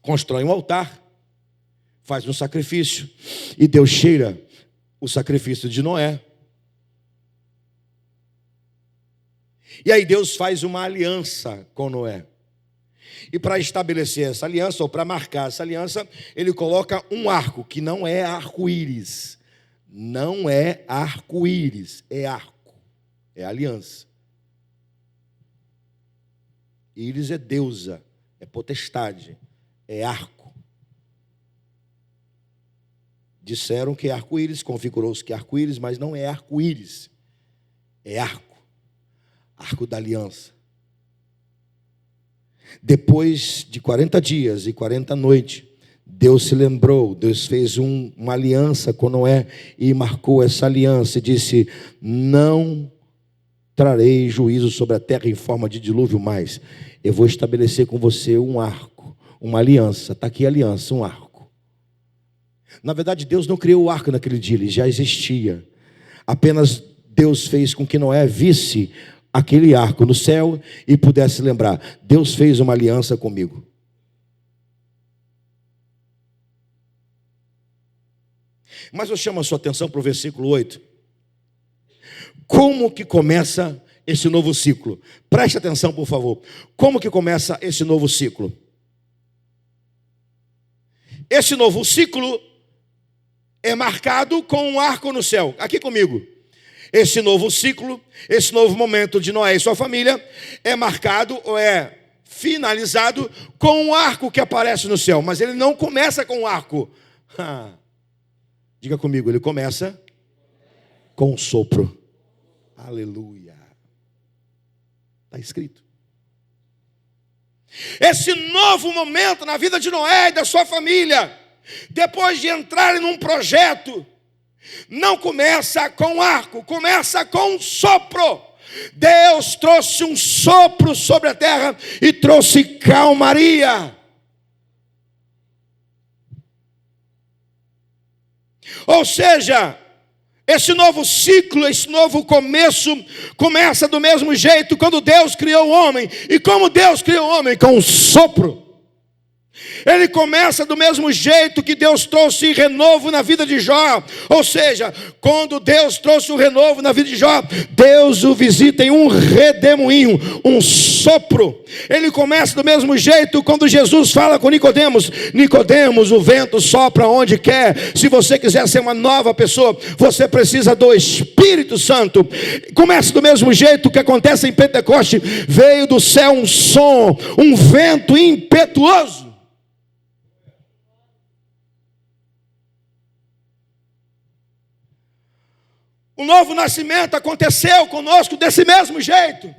Speaker 1: constrói um altar, faz um sacrifício, e Deus cheira o sacrifício de Noé. E aí Deus faz uma aliança com Noé. E para estabelecer essa aliança, ou para marcar essa aliança, ele coloca um arco, que não é arco-íris. Não é arco-íris, é arco, é aliança. Íris é deusa, é potestade, é arco. Disseram que é arco-íris, configurou-se que é arco-íris, mas não é arco-íris, é arco, arco da aliança. Depois de 40 dias e 40 noites, Deus se lembrou, Deus fez uma aliança com Noé e marcou essa aliança e disse: não trarei juízo sobre a terra em forma de dilúvio mais. Eu vou estabelecer com você um arco, uma aliança. Está aqui a aliança, um arco. Na verdade, Deus não criou o arco naquele dia, ele já existia. Apenas Deus fez com que Noé visse aquele arco no céu e pudesse lembrar: Deus fez uma aliança comigo. Mas eu chamo a sua atenção para o versículo 8. Como que começa esse novo ciclo? Preste atenção, por favor. Como que começa esse novo ciclo? Esse novo ciclo é marcado com um arco no céu. Aqui comigo. Esse novo ciclo, esse novo momento de Noé e sua família é marcado ou é finalizado com um arco que aparece no céu. Mas ele não começa com um arco. Diga comigo, ele começa com um sopro. Aleluia. Está escrito. Esse novo momento na vida de Noé e da sua família, depois de entrarem num projeto, não começa com arco, começa com um sopro. Deus trouxe um sopro sobre a terra e trouxe calmaria. Ou seja, esse novo ciclo, esse novo começo, começa do mesmo jeito quando Deus criou o homem. E como Deus criou o homem? Com um sopro. Ele começa do mesmo jeito que Deus trouxe renovo na vida de Jó. Ou seja, quando Deus trouxe o renovo na vida de Jó, Deus o visita em um redemoinho, um sopro. Ele começa do mesmo jeito quando Jesus fala com Nicodemos: Nicodemos, o vento sopra onde quer. Se você quiser ser uma nova pessoa, você precisa do Espírito Santo. Começa do mesmo jeito que acontece em Pentecoste. Veio do céu um som, um vento impetuoso. O novo nascimento aconteceu conosco desse mesmo jeito.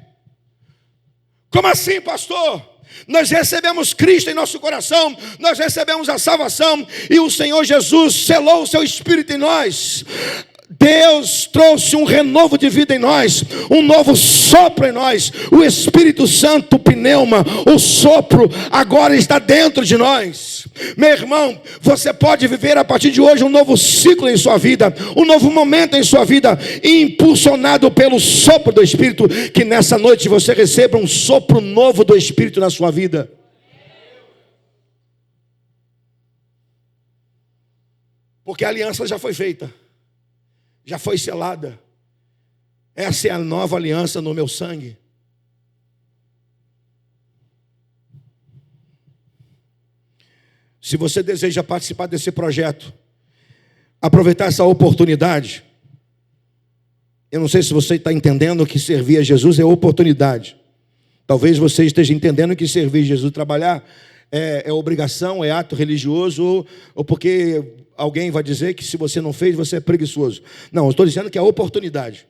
Speaker 1: Como assim, pastor? Nós recebemos Cristo em nosso coração, nós recebemos a salvação e o Senhor Jesus selou o seu Espírito em nós. Deus trouxe um renovo de vida em nós, um novo sopro em nós. O Espírito Santo, o pneuma, o sopro, agora está dentro de nós. Meu irmão, você pode viver a partir de hoje um novo ciclo em sua vida, um novo momento em sua vida, impulsionado pelo sopro do Espírito. Que nessa noite você receba um sopro novo do Espírito na sua vida. Porque a aliança já foi feita, já foi selada. Essa é a nova aliança no meu sangue. Se você deseja participar desse projeto, aproveitar essa oportunidade, eu não sei se você está entendendo que servir a Jesus é oportunidade. Talvez você esteja entendendo que servir a Jesus, trabalhar, é obrigação, é ato religioso, ou porque alguém vai dizer que se você não fez, você é preguiçoso. Não, eu estou dizendo que é oportunidade.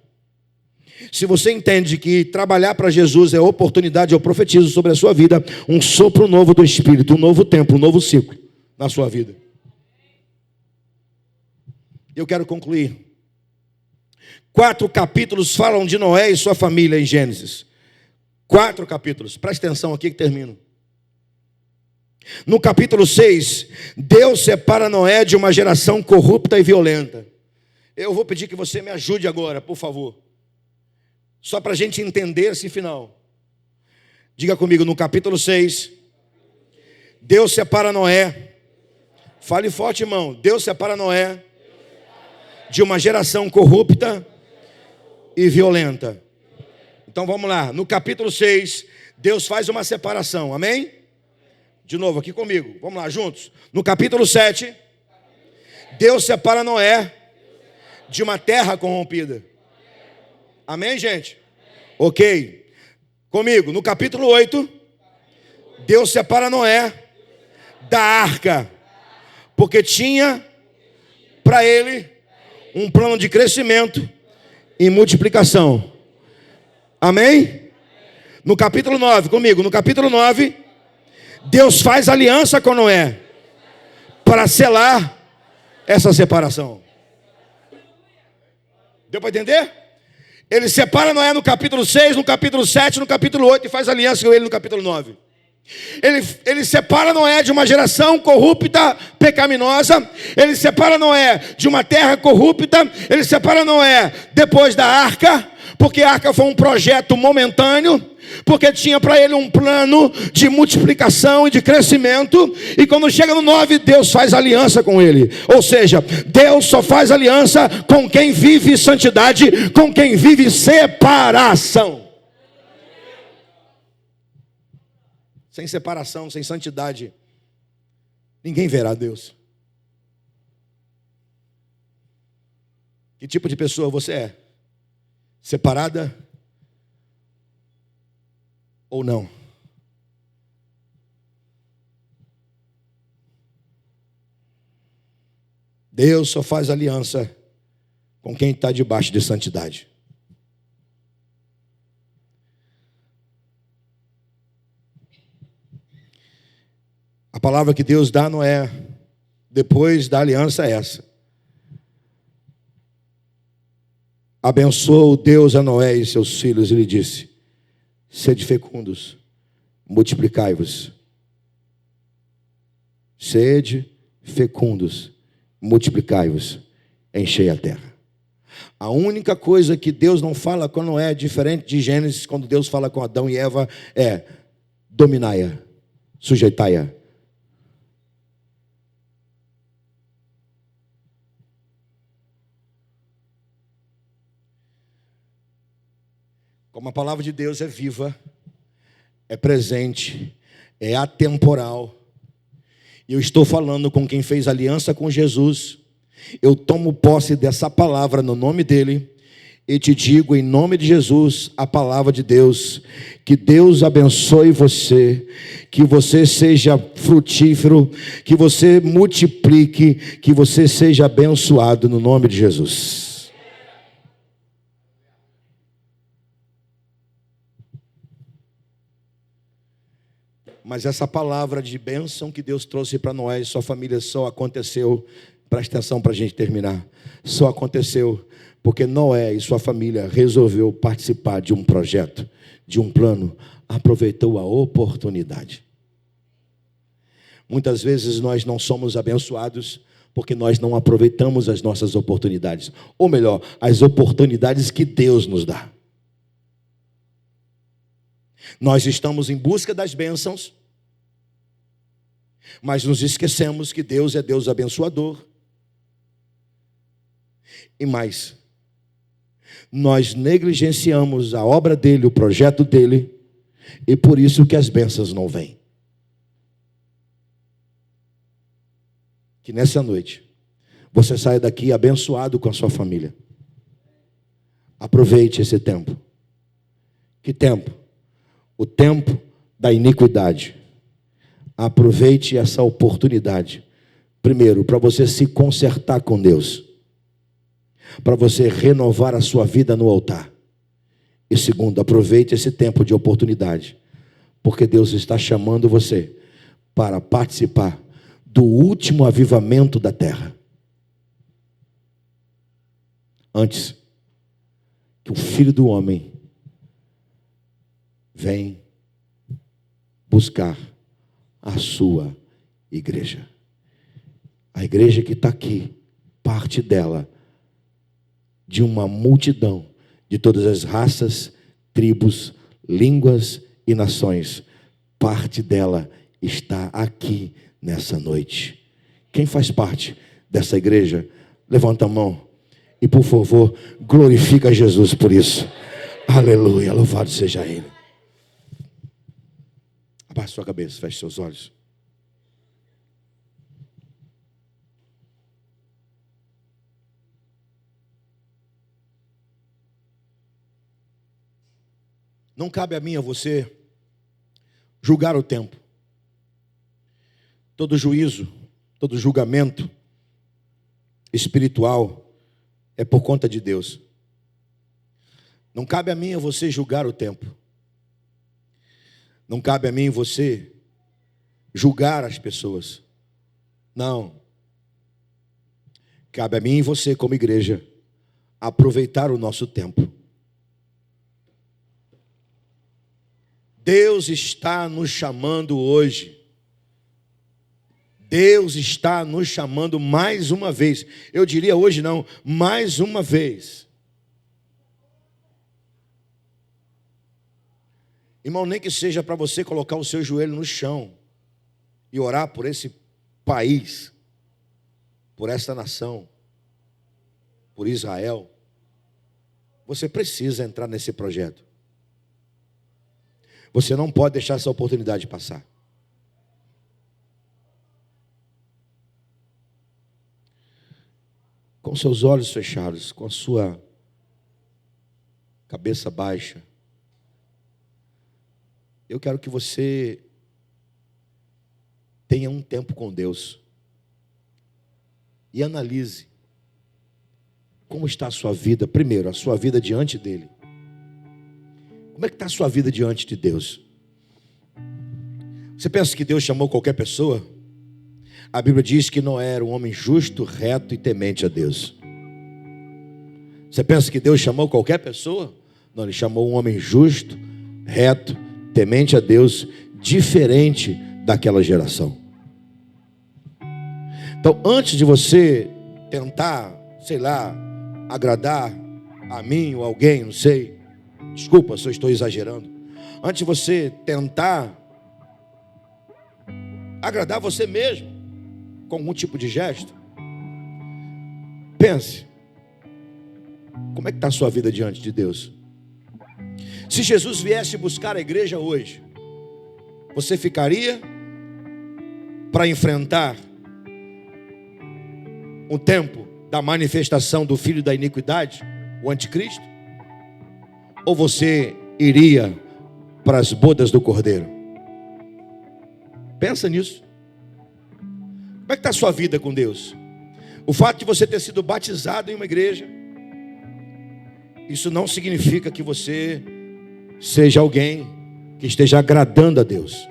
Speaker 1: Se você entende que trabalhar para Jesus é oportunidade, eu profetizo sobre a sua vida um sopro novo do Espírito, um novo tempo, um novo ciclo na sua vida. Eu quero concluir. 4 capítulos falam de Noé e sua família em Gênesis. 4 capítulos, preste atenção aqui que termino. No capítulo 6, Deus separa Noé de uma geração corrupta e violenta. Eu vou pedir que você me ajude agora, por favor. Só para a gente entender esse final. Diga comigo, no capítulo 6, Deus separa Noé. Fale forte, irmão. Deus separa Noé de uma geração corrupta e violenta. Então vamos lá. No capítulo 6, Deus faz uma separação. Amém? De novo, aqui comigo. Vamos lá, juntos. No capítulo 7, Deus separa Noé de uma terra corrompida. Amém, gente? Ok. Comigo. No capítulo 8, Deus separa Noé da arca, porque tinha para ele um plano de crescimento e multiplicação. Amém? No capítulo 9, comigo. No capítulo 9, Deus faz aliança com Noé para selar essa separação. Deu para entender? Ele separa Noé no capítulo 6, no capítulo 7, no capítulo 8 e faz aliança com ele no capítulo 9. Ele separa Noé de uma geração corrupta, pecaminosa. Ele separa Noé de uma terra corrupta. Ele separa Noé depois da arca, porque a arca foi um projeto momentâneo, porque tinha para ele um plano de multiplicação e de crescimento. E quando chega no 9, Deus faz aliança com ele. Ou seja, Deus só faz aliança com quem vive santidade, com quem vive separação. Sem separação, sem santidade, ninguém verá Deus. Que tipo de pessoa você é? Separada ou não? Deus só faz aliança com quem está debaixo de santidade. A palavra que Deus dá a Noé, depois da aliança é essa. Abençoou Deus a Noé e seus filhos e lhe disse: sede fecundos, multiplicai-vos. Sede fecundos, multiplicai-vos, enchei a terra. A única coisa que Deus não fala com Noé, diferente de Gênesis, quando Deus fala com Adão e Eva, é: dominai-a, sujeitai-a. Como a palavra de Deus é viva, é presente, é atemporal, e eu estou falando com quem fez aliança com Jesus, eu tomo posse dessa palavra no nome dele, e te digo em nome de Jesus, a palavra de Deus, que Deus abençoe você, que você seja frutífero, que você multiplique, que você seja abençoado no nome de Jesus. Mas essa palavra de bênção que Deus trouxe para Noé e sua família só aconteceu, presta atenção para a gente terminar, só aconteceu porque Noé e sua família resolveu participar de um projeto, de um plano, aproveitou a oportunidade. Muitas vezes nós não somos abençoados porque nós não aproveitamos as nossas oportunidades, ou melhor, as oportunidades que Deus nos dá. Nós estamos em busca das bênçãos, mas nos esquecemos que Deus é Deus abençoador. E mais, nós negligenciamos a obra dele, o projeto dele, e por isso que as bênçãos não vêm. Que nessa noite você saia daqui abençoado com a sua família. Aproveite esse tempo. Que tempo? O tempo da iniquidade. Aproveite essa oportunidade. Primeiro, para você se consertar com Deus. Para você renovar a sua vida no altar. E segundo, aproveite esse tempo de oportunidade. Porque Deus está chamando você para participar do último avivamento da terra. Antes que o Filho do Homem vem buscar a sua igreja. A igreja que está aqui, parte dela, de uma multidão, de todas as raças, tribos, línguas e nações. Parte dela está aqui nessa noite. Quem faz parte dessa igreja, levanta a mão e, por favor, glorifica Jesus por isso. Aleluia, louvado seja Ele. Abaixe sua cabeça, feche seus olhos. Não cabe a mim, a você, julgar o tempo. Todo juízo, todo julgamento espiritual é por conta de Deus. Não cabe a mim, a você, julgar o tempo. Não cabe a mim e você julgar as pessoas. Não. Cabe a mim e você, como igreja, aproveitar o nosso tempo. Deus está nos chamando hoje. Deus está nos chamando mais uma vez. Eu diria hoje não, mais uma vez. Irmão, nem que seja para você colocar o seu joelho no chão e orar por esse país, por esta nação, por Israel. Você precisa entrar nesse projeto. Você não pode deixar essa oportunidade passar. Com seus olhos fechados, com a sua cabeça baixa, eu quero que você tenha um tempo com Deus e analise como está a sua vida. Primeiro, a sua vida diante dele. Como é que está a sua vida diante de Deus? Você pensa que Deus chamou qualquer pessoa? A Bíblia diz que Noé era um homem justo, reto e temente a Deus. Você pensa que Deus chamou qualquer pessoa? Não, Ele chamou um homem justo, reto, temente a Deus, diferente daquela geração. Então, antes de você tentar, sei lá, agradar a mim ou alguém, não sei, desculpa se eu estou exagerando. Antes de você tentar agradar você mesmo com algum tipo de gesto, pense, como é que está a sua vida diante de Deus? Se Jesus viesse buscar a igreja hoje, você ficaria para enfrentar o tempo da manifestação do filho da iniquidade, o anticristo? Ou você iria para as bodas do Cordeiro? Pensa nisso. Como é que está a sua vida com Deus? O fato de você ter sido batizado em uma igreja, isso não significa que você seja alguém que esteja agradando a Deus.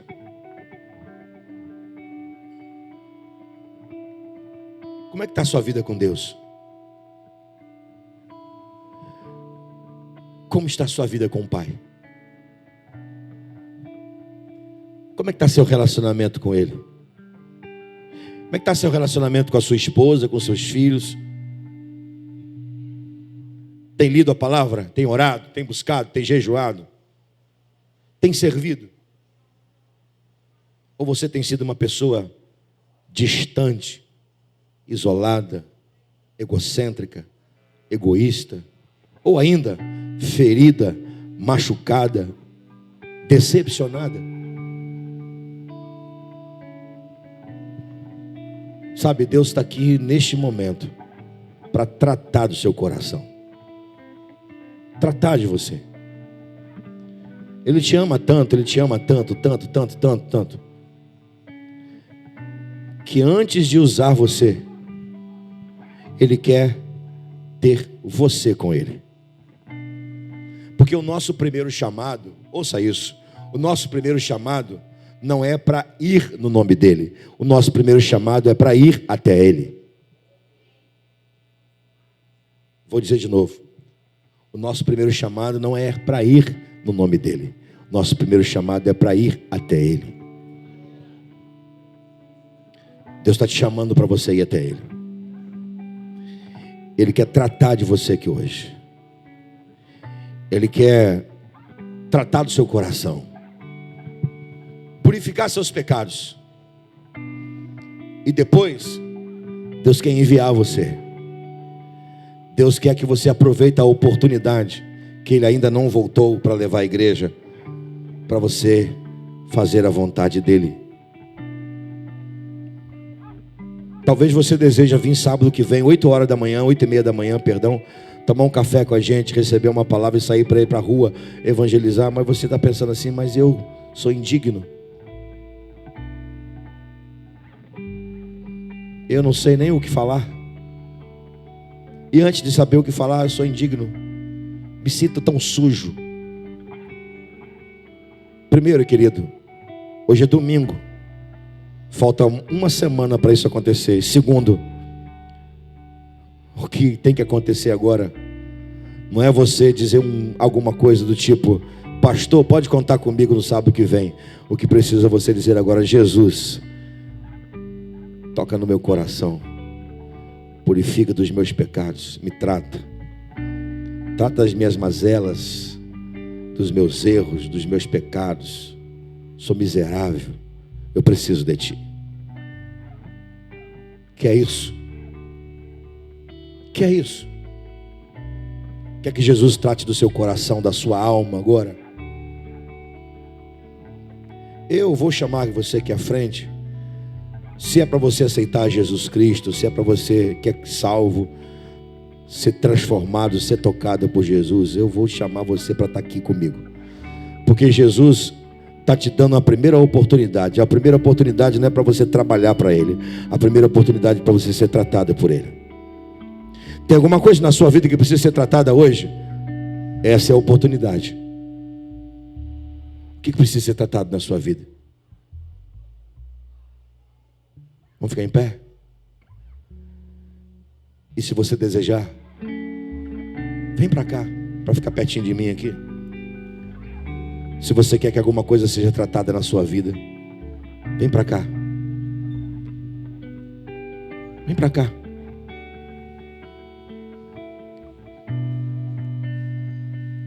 Speaker 1: Como é que está a sua vida com Deus? Como está a sua vida com o Pai? Como é que está seu relacionamento com Ele? Como é que está seu relacionamento com a sua esposa, com seus filhos? Tem lido a palavra? Tem orado? Tem buscado? Tem jejuado? Tem servido? Ou você tem sido uma pessoa distante, isolada, egocêntrica, egoísta? Ou ainda ferida, machucada, decepcionada? Sabe, Deus está aqui neste momento para tratar do seu coração, tratar de você. Ele te ama tanto, Ele te ama tanto, tanto, que antes de usar você, Ele quer ter você com Ele. Porque o nosso primeiro chamado, ouça isso, o nosso primeiro chamado não é para ir no nome dEle. O nosso primeiro chamado é para ir até Ele. Vou dizer de novo. O nosso primeiro chamado não é para ir no nome dEle. O nosso primeiro chamado é para ir até Ele. Deus está te chamando para você ir até Ele. Ele quer tratar de você aqui hoje. Ele quer tratar do seu coração, purificar seus pecados. E depois, Deus quer enviar você. Deus quer que você aproveite a oportunidade que Ele ainda não voltou para levar a igreja, para você fazer a vontade dEle. Talvez você deseja vir sábado que vem, 8h da manhã, 8h30 da manhã, perdão, tomar um café com a gente, receber uma palavra e sair para ir para a rua evangelizar. Mas você está pensando assim, mas eu sou indigno. Eu não sei nem o que falar. E antes de saber o que falar, eu sou indigno. Me sinto tão sujo. Primeiro, querido, hoje é domingo. Falta uma semana para isso acontecer. Segundo, o que tem que acontecer agora não é você dizer alguma coisa do tipo: pastor, pode contar comigo no sábado que vem. O que precisa você dizer agora: Jesus, toca no meu coração, purifica dos meus pecados, me trata das minhas mazelas, dos meus erros, dos meus pecados. Sou miserável, eu preciso de ti. Que é isso? Que é isso? Quer que Jesus trate do seu coração, da sua alma agora? Eu vou chamar você aqui à frente. Se é para você aceitar Jesus Cristo, se é para você que é salvo, ser transformado, ser tocado por Jesus, eu vou chamar você para estar aqui comigo. Porque Jesus está te dando a primeira oportunidade. A primeira oportunidade não é para você trabalhar para Ele. A primeira oportunidade é para você ser tratado por Ele. Tem alguma coisa na sua vida que precisa ser tratada hoje? Essa é a oportunidade. O que precisa ser tratado na sua vida? Vamos ficar em pé? E se você desejar, vem para cá, para ficar pertinho de mim aqui. Se você quer que alguma coisa seja tratada na sua vida, vem para cá. Vem para cá.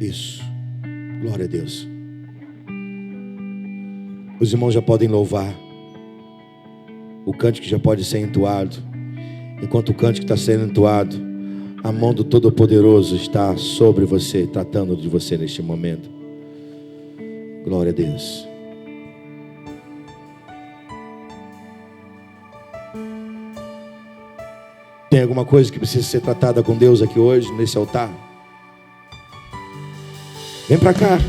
Speaker 1: Isso. Glória a Deus. Os irmãos já podem louvar. O cântico já pode ser entoado. Enquanto o cântico está sendo entoado, a mão do Todo-Poderoso está sobre você, tratando de você neste momento. Glória a Deus. Tem alguma coisa que precisa ser tratada com Deus aqui hoje, nesse altar? Vem para cá.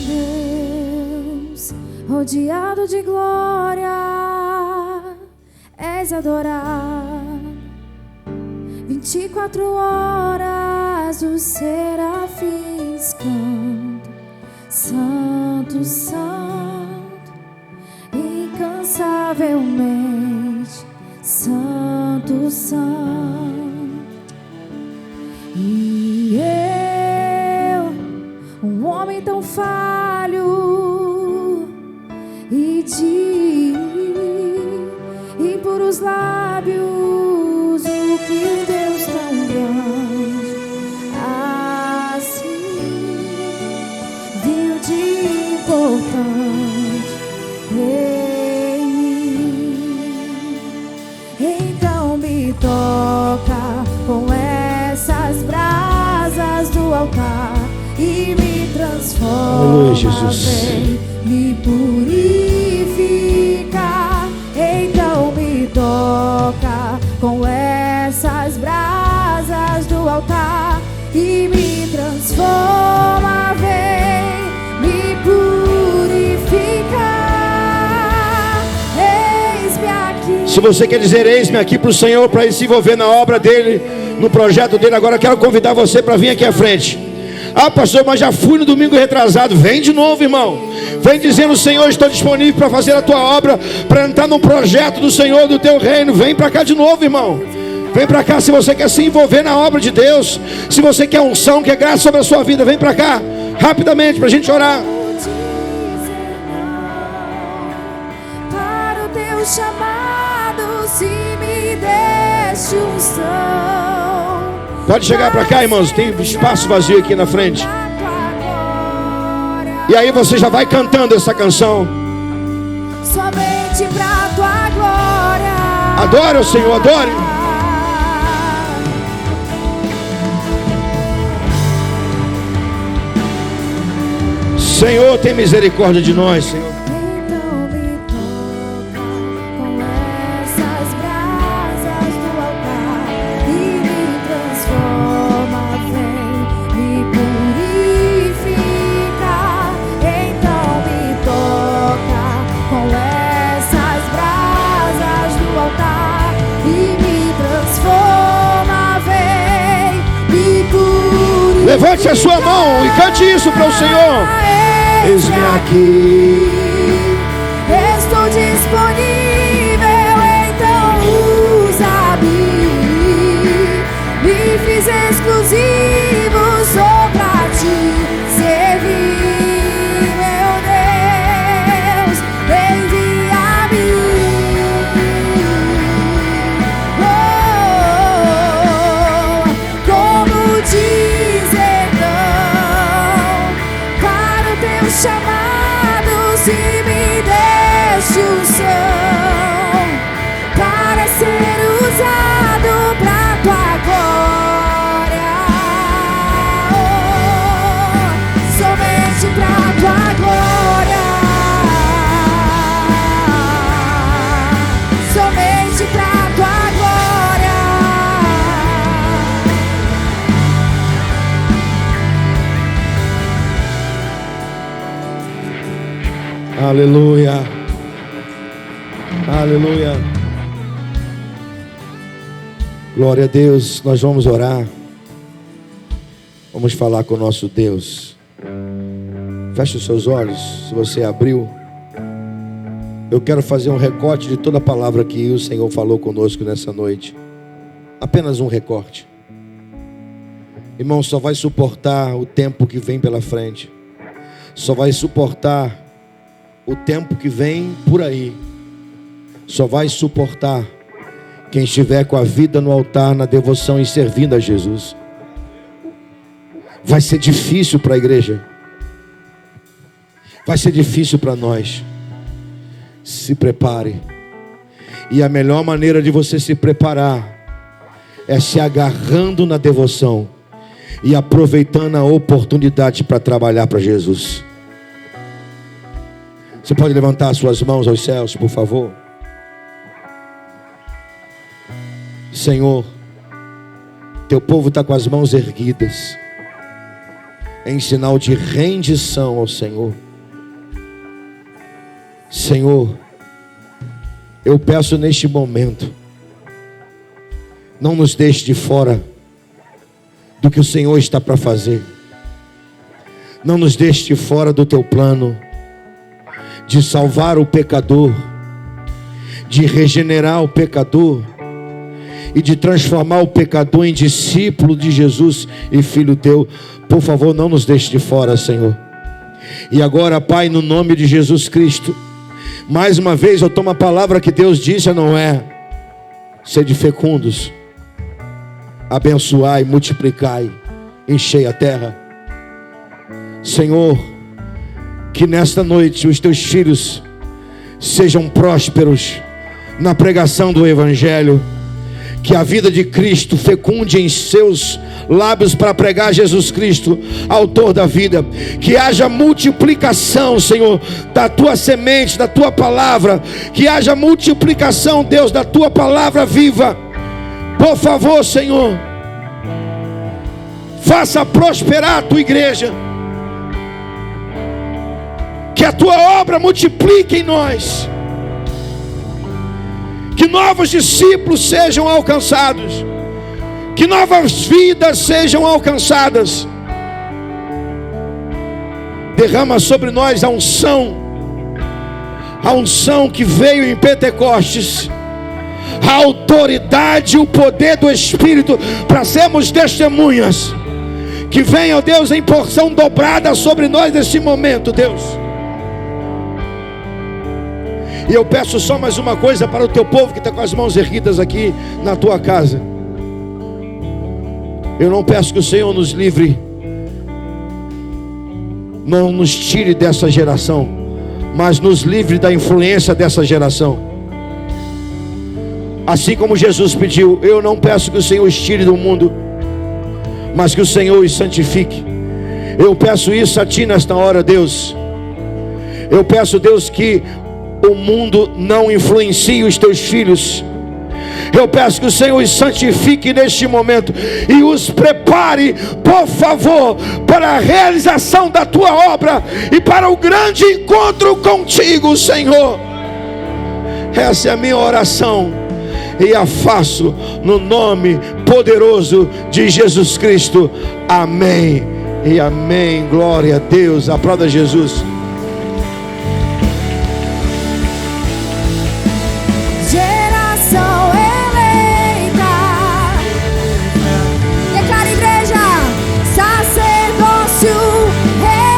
Speaker 2: Deus, rodeado de glória, és adorado. 24 horas os serafins cantam. Santo, santo, incansavelmente, santo, santo. E eu, um homem tão falho e de impuros lábios, o que Deus tão grande assim viu de importante em mim. Então me toca com essas brasas do altar e me transforma.
Speaker 1: Aleluia, Jesus.
Speaker 2: Vem me purificar. Então me toca com essas brasas do altar e me transforma. Vem me purificar. Eis-me aqui.
Speaker 1: Se você quer dizer eis-me aqui para o Senhor, para ele se envolver na obra dele, no projeto dele, agora eu quero convidar você para vir aqui à frente. Ah, pastor, mas já fui no domingo retrasado. Vem de novo, irmão. Vem dizendo: Senhor, estou disponível para fazer a tua obra, para entrar no projeto do Senhor, do teu reino. Vem para cá de novo, irmão. Vem para cá se você quer se envolver na obra de Deus. Se você quer unção, quer graça sobre a sua vida, vem para cá, rapidamente, para a gente orar.
Speaker 2: Para o teu chamado, se me deste unção.
Speaker 1: Pode chegar para cá, irmãos. Tem espaço vazio aqui na frente. E aí você já vai cantando essa canção.
Speaker 2: Somente pra tua glória.
Speaker 1: Adore o Senhor, adore. Senhor, tem misericórdia de nós, Senhor.
Speaker 2: Então me toca com essas brasas do altar e me transforma, vem me purificar. Então me toca com essas brasas do altar
Speaker 1: Levante a sua mão e cante isso para o Senhor. Eis-me aqui.
Speaker 2: Estou disponível, então usa-me. Me fiz exclusivo só pra te servir, meu Deus. Envia-me. Como diz então, para o teu chamado, se me deste unção, para ser usado pra tua glória, somente pra tua glória, somente pra tua glória.
Speaker 1: Aleluia. Aleluia. Glória a Deus. Nós vamos orar. Vamos falar com o nosso Deus. Feche os seus olhos. Se você abriu, eu quero fazer um recorte de toda a palavra que o Senhor falou conosco nessa noite. Apenas um recorte. Irmão, só vai suportar o tempo que vem pela frente. Só vai suportar o tempo que vem por aí. Só vai suportar quem estiver com a vida no altar, na devoção e servindo a Jesus. Vai ser difícil para a igreja. Vai ser difícil para nós. Se prepare. E a melhor maneira de você se preparar é se agarrando na devoção e aproveitando a oportunidade para trabalhar para Jesus. Você pode levantar suas mãos aos céus, por favor? Senhor, teu povo está com as mãos erguidas, em sinal de rendição ao Senhor. Senhor, eu peço neste momento, não nos deixe de fora do que o Senhor está para fazer. Não nos deixe de fora do teu plano de salvar o pecador, de regenerar o pecador e de transformar o pecador em discípulo de Jesus e filho teu. Por favor, não nos deixe de fora, Senhor. E agora, Pai, no nome de Jesus Cristo, mais uma vez eu tomo a palavra que Deus disse, não é? Sede fecundos, abençoai, multiplicai, enchei a terra. Senhor, que nesta noite os teus filhos sejam prósperos na pregação do Evangelho. Que a vida de Cristo fecunde em seus lábios para pregar Jesus Cristo, autor da vida. Que haja multiplicação, Senhor, da tua semente, da tua palavra. Que haja multiplicação, Deus, da tua palavra viva. Por favor, Senhor, faça prosperar a tua igreja. Que a tua obra multiplique em nós. Que novos discípulos sejam alcançados. Que novas vidas sejam alcançadas. Derrama sobre nós a unção que veio em Pentecostes. A autoridade e o poder do Espírito para sermos testemunhas. Que venha, ó Deus, em porção dobrada sobre nós nesse momento, Deus. E eu peço só mais uma coisa para o teu povo que está com as mãos erguidas aqui na tua casa. Eu não peço que o Senhor nos livre, não nos tire dessa geração, mas nos livre da influência dessa geração. Assim como Jesus pediu, eu não peço que o Senhor os tire do mundo, mas que o Senhor os santifique. Eu peço isso a Ti nesta hora, Deus. Eu peço, Deus, que o mundo não influencie os Teus filhos. Eu peço que o Senhor os santifique neste momento e os prepare, por favor, para a realização da Tua obra e para o grande encontro contigo, Senhor. Essa é a minha oração. e a faço no nome poderoso de Jesus Cristo. Amém e amém. Glória a Deus. Aplauda Jesus.